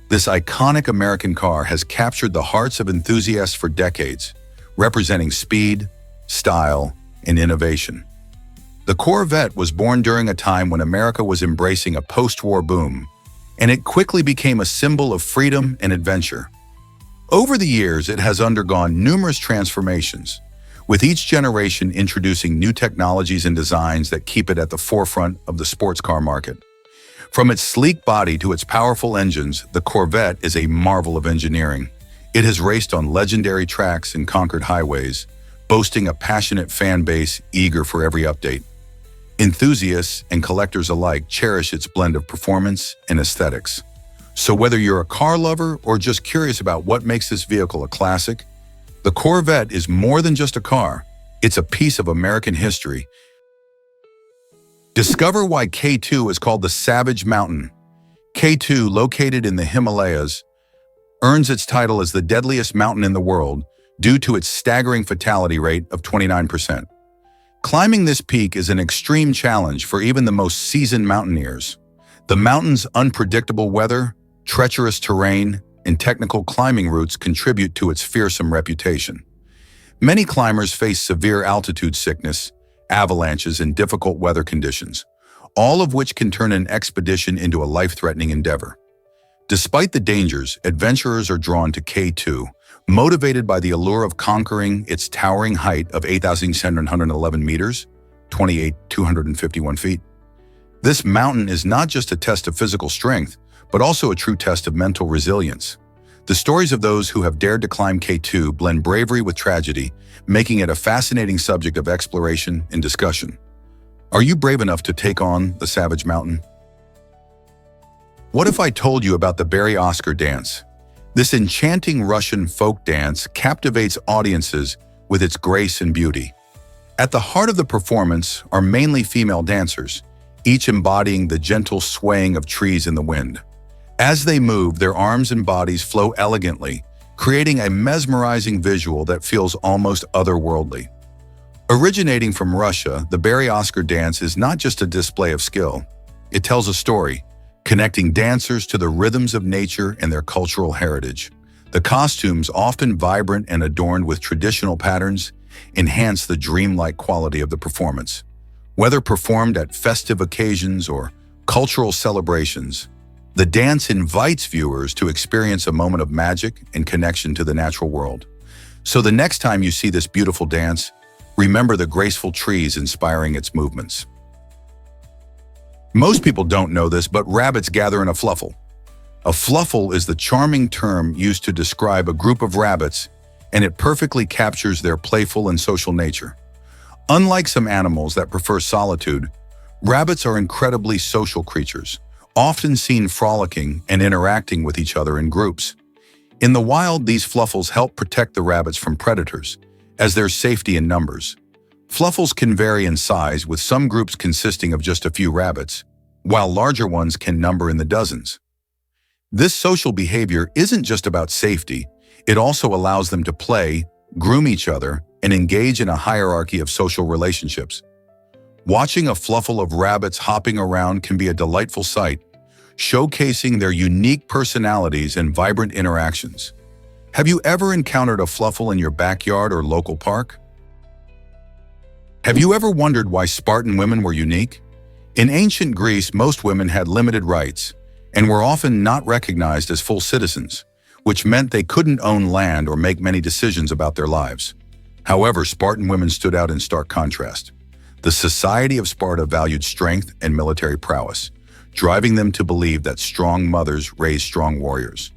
This iconic American car has captured the hearts of enthusiasts for decades, representing speed, style, and innovation. The Corvette was born during a time when America was embracing a post-war boom, and it quickly became a symbol of freedom and adventure. Over the years, it has undergone numerous transformations, with each generation introducing new technologies and designs that keep it at the forefront of the sports car market. From its sleek body to its powerful engines, the Corvette is a marvel of engineering. It has raced on legendary tracks and conquered highways, boasting a passionate fan base eager for every update. Enthusiasts and collectors alike cherish its blend of performance and aesthetics. So whether you're a car lover or just curious about what makes this vehicle a classic, the Corvette is more than just a car. It's a piece of American history. Discover why K2 is called the Savage Mountain. K2, located in the Himalayas, earns its title as the deadliest mountain in the world due to its staggering fatality rate of 29%. Climbing this peak is an extreme challenge for even the most seasoned mountaineers. The mountain's unpredictable weather, treacherous terrain, and technical climbing routes contribute to its fearsome reputation. Many climbers face severe altitude sickness, avalanches, and difficult weather conditions, all of which can turn an expedition into a life-threatening endeavor. Despite the dangers, adventurers are drawn to K2, motivated by the allure of conquering its towering height of 8,711 meters, 28,251 feet. This mountain is not just a test of physical strength, but also a true test of mental resilience. The stories of those who have dared to climb K2 blend bravery with tragedy, making it a fascinating subject of exploration and discussion. Are you brave enough to take on the Savage Mountain? What if I told you about the Berry-Oscar dance? This enchanting Russian folk dance captivates audiences with its grace and beauty. At the heart of the performance are mainly female dancers, each embodying the gentle swaying of trees in the wind. As they move, their arms and bodies flow elegantly, creating a mesmerizing visual that feels almost otherworldly. Originating from Russia, the Berry-Oscar dance is not just a display of skill. It tells a story, connecting dancers to the rhythms of nature and their cultural heritage. The costumes, often vibrant and adorned with traditional patterns, enhance the dreamlike quality of the performance. Whether performed at festive occasions or cultural celebrations, the dance invites viewers to experience a moment of magic and connection to the natural world. So the next time you see this beautiful dance, remember the graceful trees inspiring its movements. Most people don't know this, but rabbits gather in a fluffle. A fluffle is the charming term used to describe a group of rabbits, and it perfectly captures their playful and social nature. Unlike some animals that prefer solitude, rabbits are incredibly social creatures, often seen frolicking and interacting with each other in groups. In the wild, these fluffles help protect the rabbits from predators, as there's safety in numbers. Fluffles can vary in size, with some groups consisting of just a few rabbits, while larger ones can number in the dozens. This social behavior isn't just about safety, it also allows them to play, groom each other, and engage in a hierarchy of social relationships. Watching a fluffle of rabbits hopping around can be a delightful sight, showcasing their unique personalities and vibrant interactions. Have you ever encountered a fluffle in your backyard or local park? Have you ever wondered why Spartan women were unique? In ancient Greece, most women had limited rights and were often not recognized as full citizens, which meant they couldn't own land or make many decisions about their lives. However, Spartan women stood out in stark contrast. The society of Sparta valued strength and military prowess, driving them to believe that strong mothers raised strong warriors.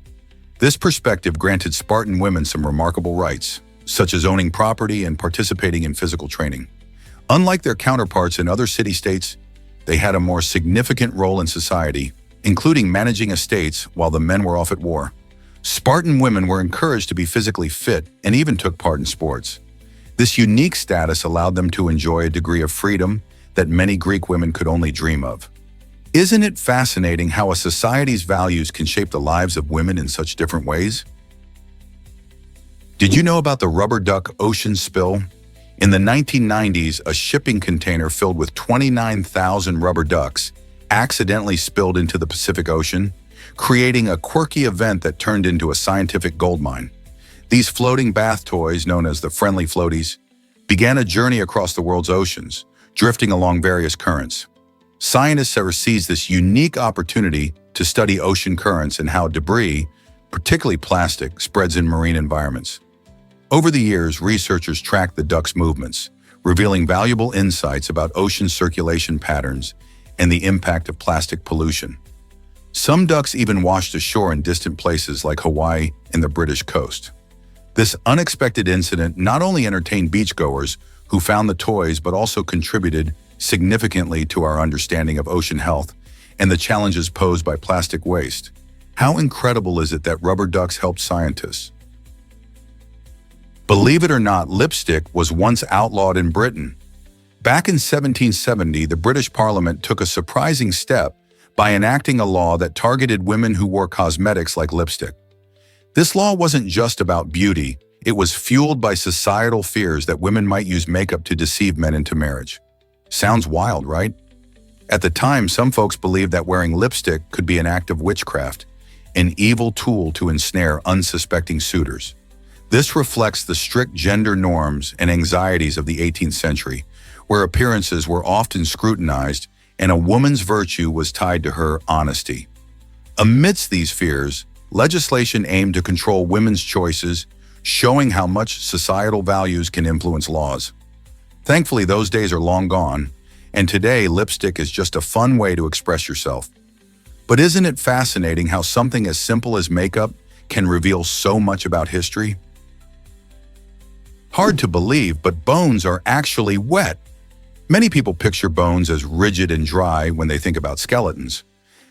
This perspective granted Spartan women some remarkable rights, such as owning property and participating in physical training. Unlike their counterparts in other city-states, they had a more significant role in society, including managing estates while the men were off at war. Spartan women were encouraged to be physically fit and even took part in sports. This unique status allowed them to enjoy a degree of freedom that many Greek women could only dream of. Isn't it fascinating how a society's values can shape the lives of women in such different ways? Did you know about the rubber duck ocean spill? In the 1990s, a shipping container filled with 29,000 rubber ducks accidentally spilled into the Pacific Ocean, creating a quirky event that turned into a scientific goldmine. These floating bath toys, known as the friendly floaties, began a journey across the world's oceans, drifting along various currents. Scientists have seized this unique opportunity to study ocean currents and how debris, particularly plastic, spreads in marine environments. Over the years, researchers tracked the ducks' movements, revealing valuable insights about ocean circulation patterns and the impact of plastic pollution. Some ducks even washed ashore in distant places like Hawaii and the British coast. This unexpected incident not only entertained beachgoers who found the toys but also contributed significantly to our understanding of ocean health and the challenges posed by plastic waste. How incredible is it that rubber ducks helped scientists? Believe it or not, lipstick was once outlawed in Britain. Back in 1770, the British Parliament took a surprising step by enacting a law that targeted women who wore cosmetics like lipstick. This law wasn't just about beauty, it was fueled by societal fears that women might use makeup to deceive men into marriage. Sounds wild, right? At the time, some folks believed that wearing lipstick could be an act of witchcraft, an evil tool to ensnare unsuspecting suitors. This reflects the strict gender norms and anxieties of the 18th century, where appearances were often scrutinized and a woman's virtue was tied to her honesty. Amidst these fears, legislation aimed to control women's choices, showing how much societal values can influence laws. Thankfully, those days are long gone, and today lipstick is just a fun way to express yourself. But isn't it fascinating how something as simple as makeup can reveal so much about history? Hard to believe, but bones are actually wet. Many people picture bones as rigid and dry when they think about skeletons.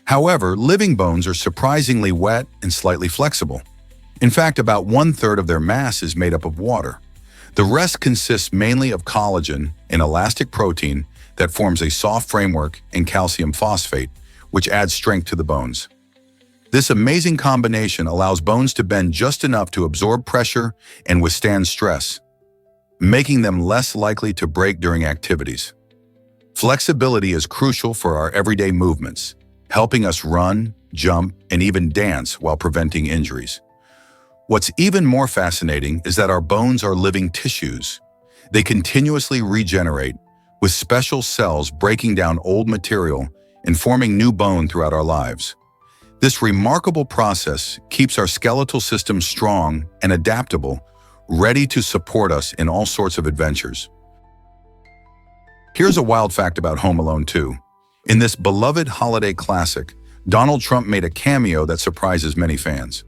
However, living bones are surprisingly wet and slightly flexible. In fact, about 1/3 of their mass is made up of water. The rest consists mainly of collagen, an elastic protein that forms a soft framework, and calcium phosphate, which adds strength to the bones. This amazing combination allows bones to bend just enough to absorb pressure and withstand stress, making them less likely to break during activities. Flexibility is crucial for our everyday movements, helping us run, jump, and even dance while preventing injuries. What's even more fascinating is that our bones are living tissues. They continuously regenerate, with special cells breaking down old material and forming new bone throughout our lives. This remarkable process keeps our skeletal system strong and adaptable, ready to support us in all sorts of adventures. Here's a wild fact about Home Alone 2. In this beloved holiday classic, Donald Trump made a cameo that surprises many fans.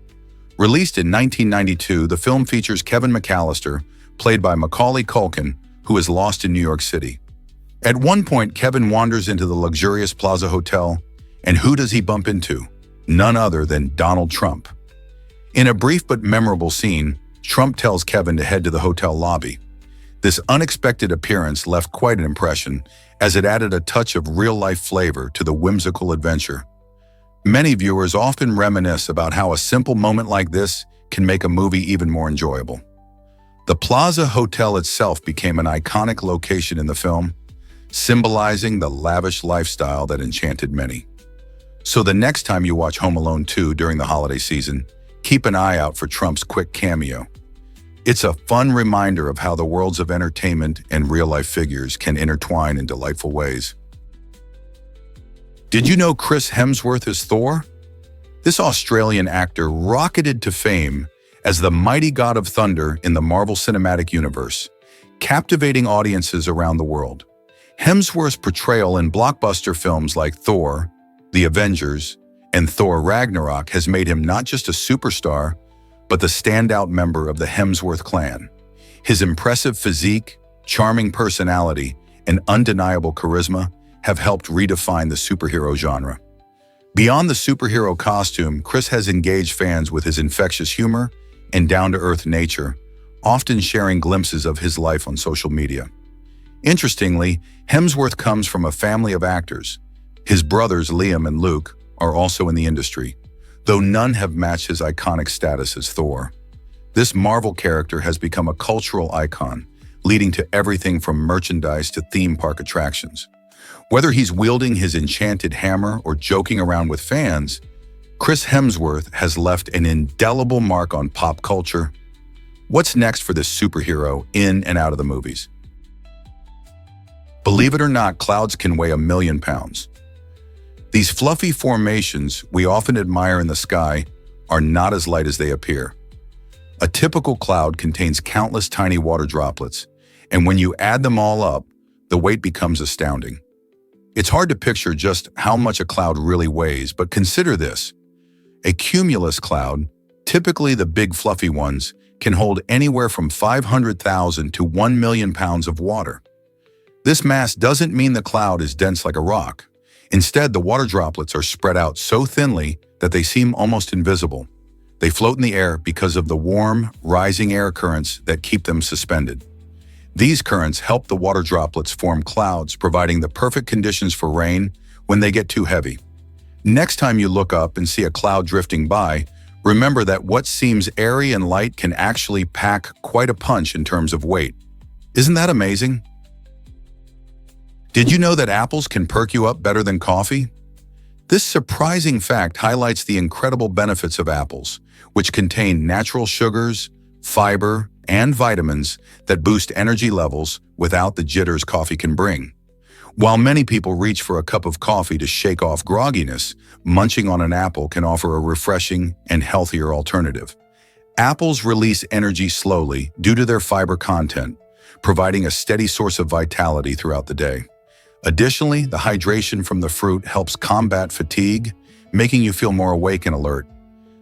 Released in 1992, the film features Kevin McAllister, played by Macaulay Culkin, who is lost in New York City. At one point, Kevin wanders into the luxurious Plaza Hotel, and who does he bump into? None other than Donald Trump. In a brief but memorable scene, Trump tells Kevin to head to the hotel lobby. This unexpected appearance left quite an impression, as it added a touch of real-life flavor to the whimsical adventure. Many viewers often reminisce about how a simple moment like this can make a movie even more enjoyable. The Plaza Hotel itself became an iconic location in the film, symbolizing the lavish lifestyle that enchanted many. So the next time you watch Home Alone 2 during the holiday season, keep an eye out for Trump's quick cameo. It's a fun reminder of how the worlds of entertainment and real-life figures can intertwine in delightful ways. Did you know Chris Hemsworth is Thor? This Australian actor rocketed to fame as the mighty god of thunder in the Marvel Cinematic Universe, captivating audiences around the world. Hemsworth's portrayal in blockbuster films like Thor, The Avengers, and Thor Ragnarok has made him not just a superstar, but the standout member of the Hemsworth clan. His impressive physique, charming personality, and undeniable charisma have helped redefine the superhero genre. Beyond the superhero costume, Chris has engaged fans with his infectious humor and down-to-earth nature, often sharing glimpses of his life on social media. Interestingly, Hemsworth comes from a family of actors. His brothers Liam and Luke are also in the industry, though none have matched his iconic status as Thor. This Marvel character has become a cultural icon, leading to everything from merchandise to theme park attractions. Whether he's wielding his enchanted hammer or joking around with fans, Chris Hemsworth has left an indelible mark on pop culture. What's next for this superhero in and out of the movies? Believe it or not, clouds can weigh 1,000,000 pounds. These fluffy formations we often admire in the sky are not as light as they appear. A typical cloud contains countless tiny water droplets, and when you add them all up, the weight becomes astounding. It's hard to picture just how much a cloud really weighs, but consider this. A cumulus cloud, typically the big fluffy ones, can hold anywhere from 500,000 to 1,000,000 pounds of water. This mass doesn't mean the cloud is dense like a rock. Instead, the water droplets are spread out so thinly that they seem almost invisible. They float in the air because of the warm, rising air currents that keep them suspended. These currents help the water droplets form clouds, providing the perfect conditions for rain when they get too heavy. Next time you look up and see a cloud drifting by, remember that what seems airy and light can actually pack quite a punch in terms of weight. Isn't that amazing? Did you know that apples can perk you up better than coffee? This surprising fact highlights the incredible benefits of apples, which contain natural sugars, fiber, and vitamins that boost energy levels without the jitters coffee can bring. While many people reach for a cup of coffee to shake off grogginess, munching on an apple can offer a refreshing and healthier alternative. Apples release energy slowly due to their fiber content, providing a steady source of vitality throughout the day. Additionally, the hydration from the fruit helps combat fatigue, making you feel more awake and alert.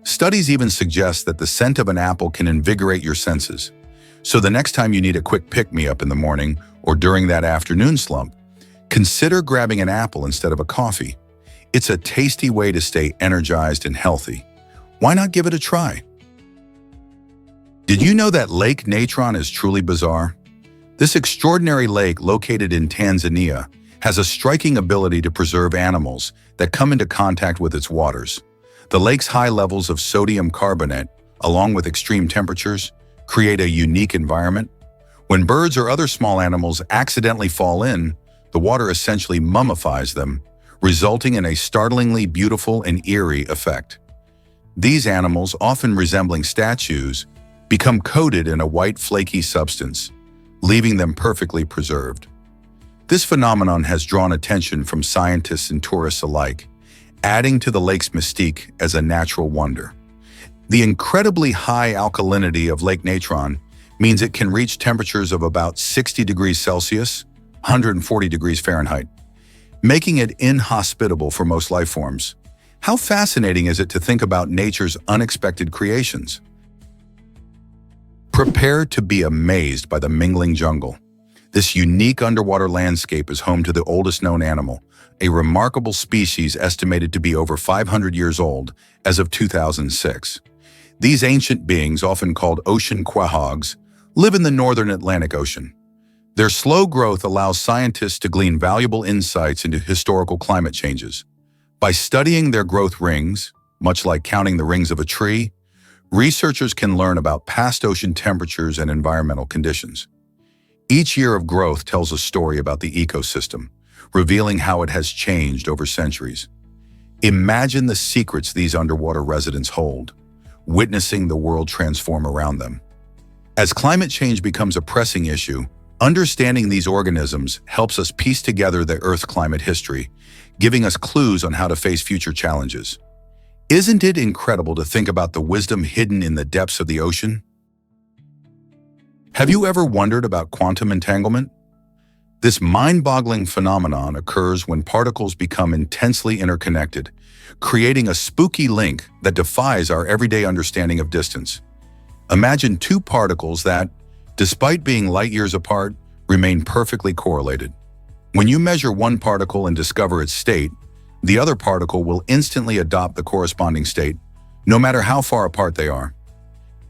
Studies even suggest that the scent of an apple can invigorate your senses. So the next time you need a quick pick-me-up in the morning or during that afternoon slump, consider grabbing an apple instead of a coffee. It's a tasty way to stay energized and healthy. Why not give it a try? Did you know that Lake Natron is truly bizarre? This extraordinary lake located in Tanzania has a striking ability to preserve animals that come into contact with its waters. The lake's high levels of sodium carbonate, along with extreme temperatures, create a unique environment. When birds or other small animals accidentally fall in, the water essentially mummifies them, resulting in a startlingly beautiful and eerie effect. These animals, often resembling statues, become coated in a white flaky substance, leaving them perfectly preserved. This phenomenon has drawn attention from scientists and tourists alike, adding to the lake's mystique as a natural wonder. The incredibly high alkalinity of Lake Natron means it can reach temperatures of about 60 degrees Celsius, 140 degrees Fahrenheit, making it inhospitable for most life forms. How fascinating is it to think about nature's unexpected creations? Prepare to be amazed by the mingling jungle. This unique underwater landscape is home to the oldest known animal, a remarkable species estimated to be over 500 years old as of 2006. These ancient beings, often called ocean quahogs, live in the northern Atlantic Ocean. Their slow growth allows scientists to glean valuable insights into historical climate changes. By studying their growth rings, much like counting the rings of a tree, researchers can learn about past ocean temperatures and environmental conditions. Each year of growth tells a story about the ecosystem, revealing how it has changed over centuries. Imagine the secrets these underwater residents hold, witnessing the world transform around them. As climate change becomes a pressing issue, understanding these organisms helps us piece together the Earth's climate history, giving us clues on how to face future challenges. Isn't it incredible to think about the wisdom hidden in the depths of the ocean? Have you ever wondered about quantum entanglement? This mind-boggling phenomenon occurs when particles become intensely interconnected, creating a spooky link that defies our everyday understanding of distance. Imagine two particles that, despite being light years apart, remain perfectly correlated. When you measure one particle and discover its state, the other particle will instantly adopt the corresponding state, no matter how far apart they are.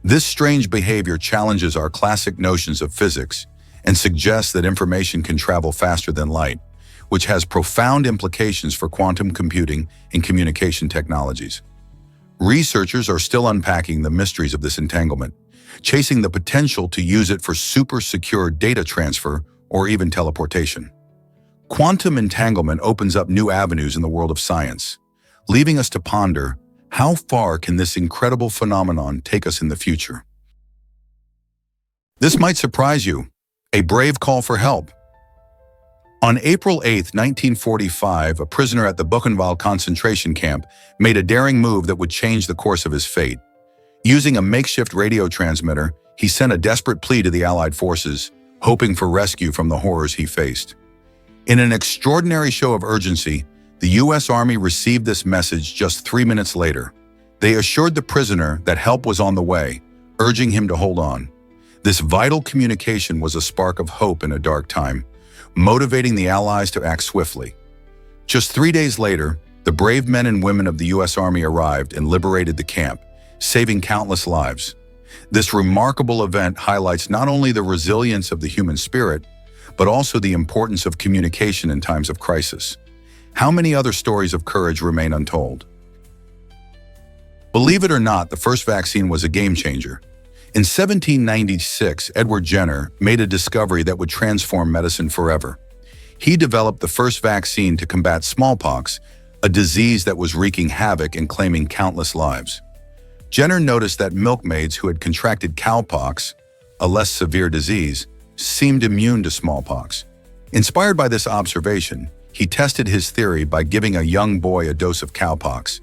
This strange behavior challenges our classic notions of physics and suggests that information can travel faster than light, which has profound implications for quantum computing and communication technologies. Researchers are still unpacking the mysteries of this entanglement, chasing the potential to use it for super secure data transfer or even teleportation. Quantum entanglement opens up new avenues in the world of science, leaving us to ponder, how far can this incredible phenomenon take us in the future? This might surprise you, a brave call for help. On April 8, 1945, a prisoner at the Buchenwald concentration camp made a daring move that would change the course of his fate. Using a makeshift radio transmitter, he sent a desperate plea to the Allied forces, hoping for rescue from the horrors he faced. In an extraordinary show of urgency, the U.S. Army received this message just 3 minutes later. They assured the prisoner that help was on the way, urging him to hold on. This vital communication was a spark of hope in a dark time, motivating the Allies to act swiftly. Just 3 days later, the brave men and women of the U.S. Army arrived and liberated the camp, saving countless lives. This remarkable event highlights not only the resilience of the human spirit, but also the importance of communication in times of crisis. How many other stories of courage remain untold? Believe it or not, the first vaccine was a game changer. In 1796, Edward Jenner made a discovery that would transform medicine forever. He developed the first vaccine to combat smallpox, a disease that was wreaking havoc and claiming countless lives. Jenner noticed that milkmaids who had contracted cowpox, a less severe disease, seemed immune to smallpox. Inspired by this observation, he tested his theory by giving a young boy a dose of cowpox,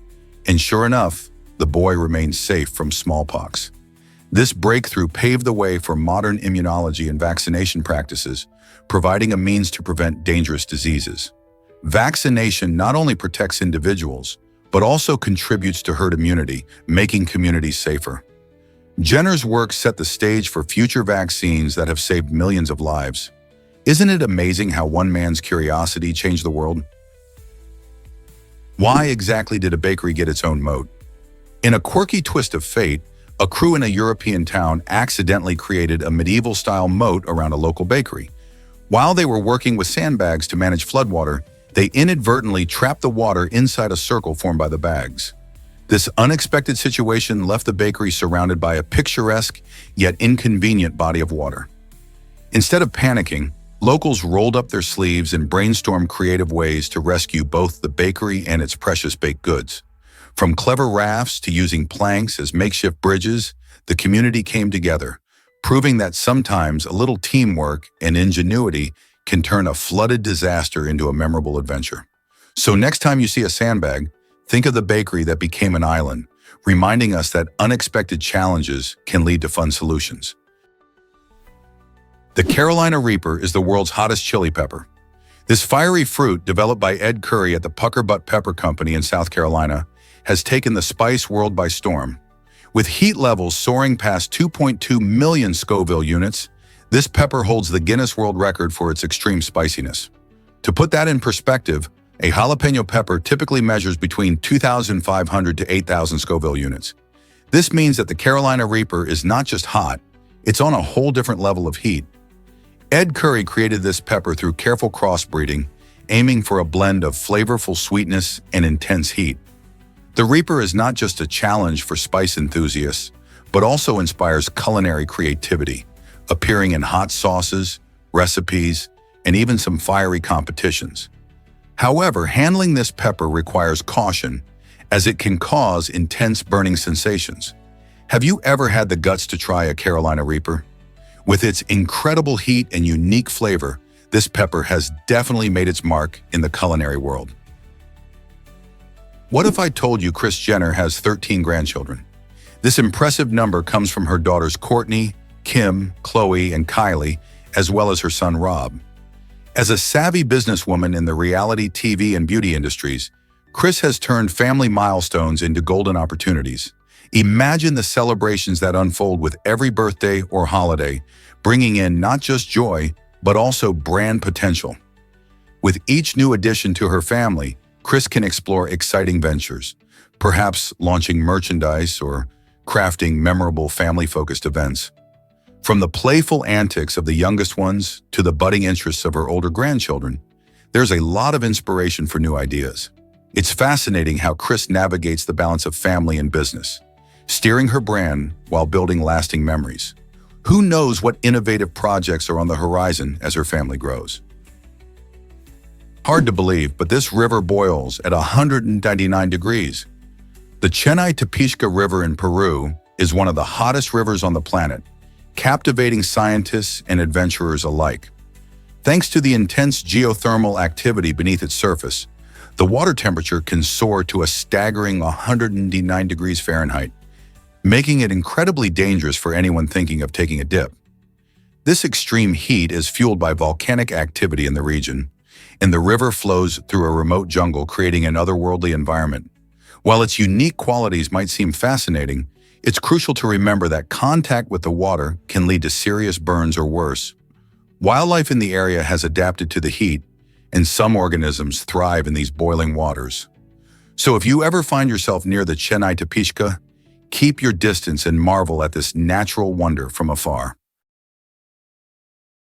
and sure enough, the boy remained safe from smallpox. This breakthrough paved the way for modern immunology and vaccination practices, providing a means to prevent dangerous diseases. Vaccination not only protects individuals, but also contributes to herd immunity, making communities safer. Jenner's work set the stage for future vaccines that have saved millions of lives. Isn't it amazing how one man's curiosity changed the world? Why exactly did a bakery get its own moat? In a quirky twist of fate, a crew in a European town accidentally created a medieval-style moat around a local bakery. While they were working with sandbags to manage floodwater, they inadvertently trapped the water inside a circle formed by the bags. This unexpected situation left the bakery surrounded by a picturesque yet inconvenient body of water. Instead of panicking, locals rolled up their sleeves and brainstormed creative ways to rescue both the bakery and its precious baked goods. From clever rafts to using planks as makeshift bridges, the community came together, proving that sometimes a little teamwork and ingenuity can turn a flooded disaster into a memorable adventure. So next time you see a sandbag, think of the bakery that became an island, reminding us that unexpected challenges can lead to fun solutions. The Carolina Reaper is the world's hottest chili pepper. This fiery fruit, developed by Ed Curry at the Pucker Butt Pepper Company in South Carolina, has taken the spice world by storm. With heat levels soaring past 2.2 million Scoville units, this pepper holds the Guinness World Record for its extreme spiciness. To put that in perspective, a jalapeno pepper typically measures between 2,500 to 8,000 Scoville units. This means that the Carolina Reaper is not just hot, it's on a whole different level of heat. Ed Curry created this pepper through careful crossbreeding, aiming for a blend of flavorful sweetness and intense heat. The Reaper is not just a challenge for spice enthusiasts, but also inspires culinary creativity, appearing in hot sauces, recipes, and even some fiery competitions. However, handling this pepper requires caution, as it can cause intense burning sensations. Have you ever had the guts to try a Carolina Reaper? With its incredible heat and unique flavor, this pepper has definitely made its mark in the culinary world. What if I told you Kris Jenner has 13 grandchildren? This impressive number comes from her daughters Kourtney, Kim, Khloe, and Kylie, as well as her son Rob. As a savvy businesswoman in the reality TV and beauty industries, Kris has turned family milestones into golden opportunities. Imagine the celebrations that unfold with every birthday or holiday, bringing in not just joy, but also brand potential. With each new addition to her family, Kris can explore exciting ventures, perhaps launching merchandise or crafting memorable family-focused events. From the playful antics of the youngest ones to the budding interests of her older grandchildren, there's a lot of inspiration for new ideas. It's fascinating how Kris navigates the balance of family and business, steering her brand while building lasting memories. Who knows what innovative projects are on the horizon as her family grows? Hard to believe, but this river boils at 199 degrees. The Chennai Tapishka River in Peru is one of the hottest rivers on the planet, captivating scientists and adventurers alike. Thanks to the intense geothermal activity beneath its surface, the water temperature can soar to a staggering 109 degrees Fahrenheit, making it incredibly dangerous for anyone thinking of taking a dip. This extreme heat is fueled by volcanic activity in the region, and the river flows through a remote jungle, creating an otherworldly environment. While its unique qualities might seem fascinating, it's crucial to remember that contact with the water can lead to serious burns or worse. Wildlife in the area has adapted to the heat, and some organisms thrive in these boiling waters. So if you ever find yourself near the Chennai Tapishka, keep your distance and marvel at this natural wonder from afar.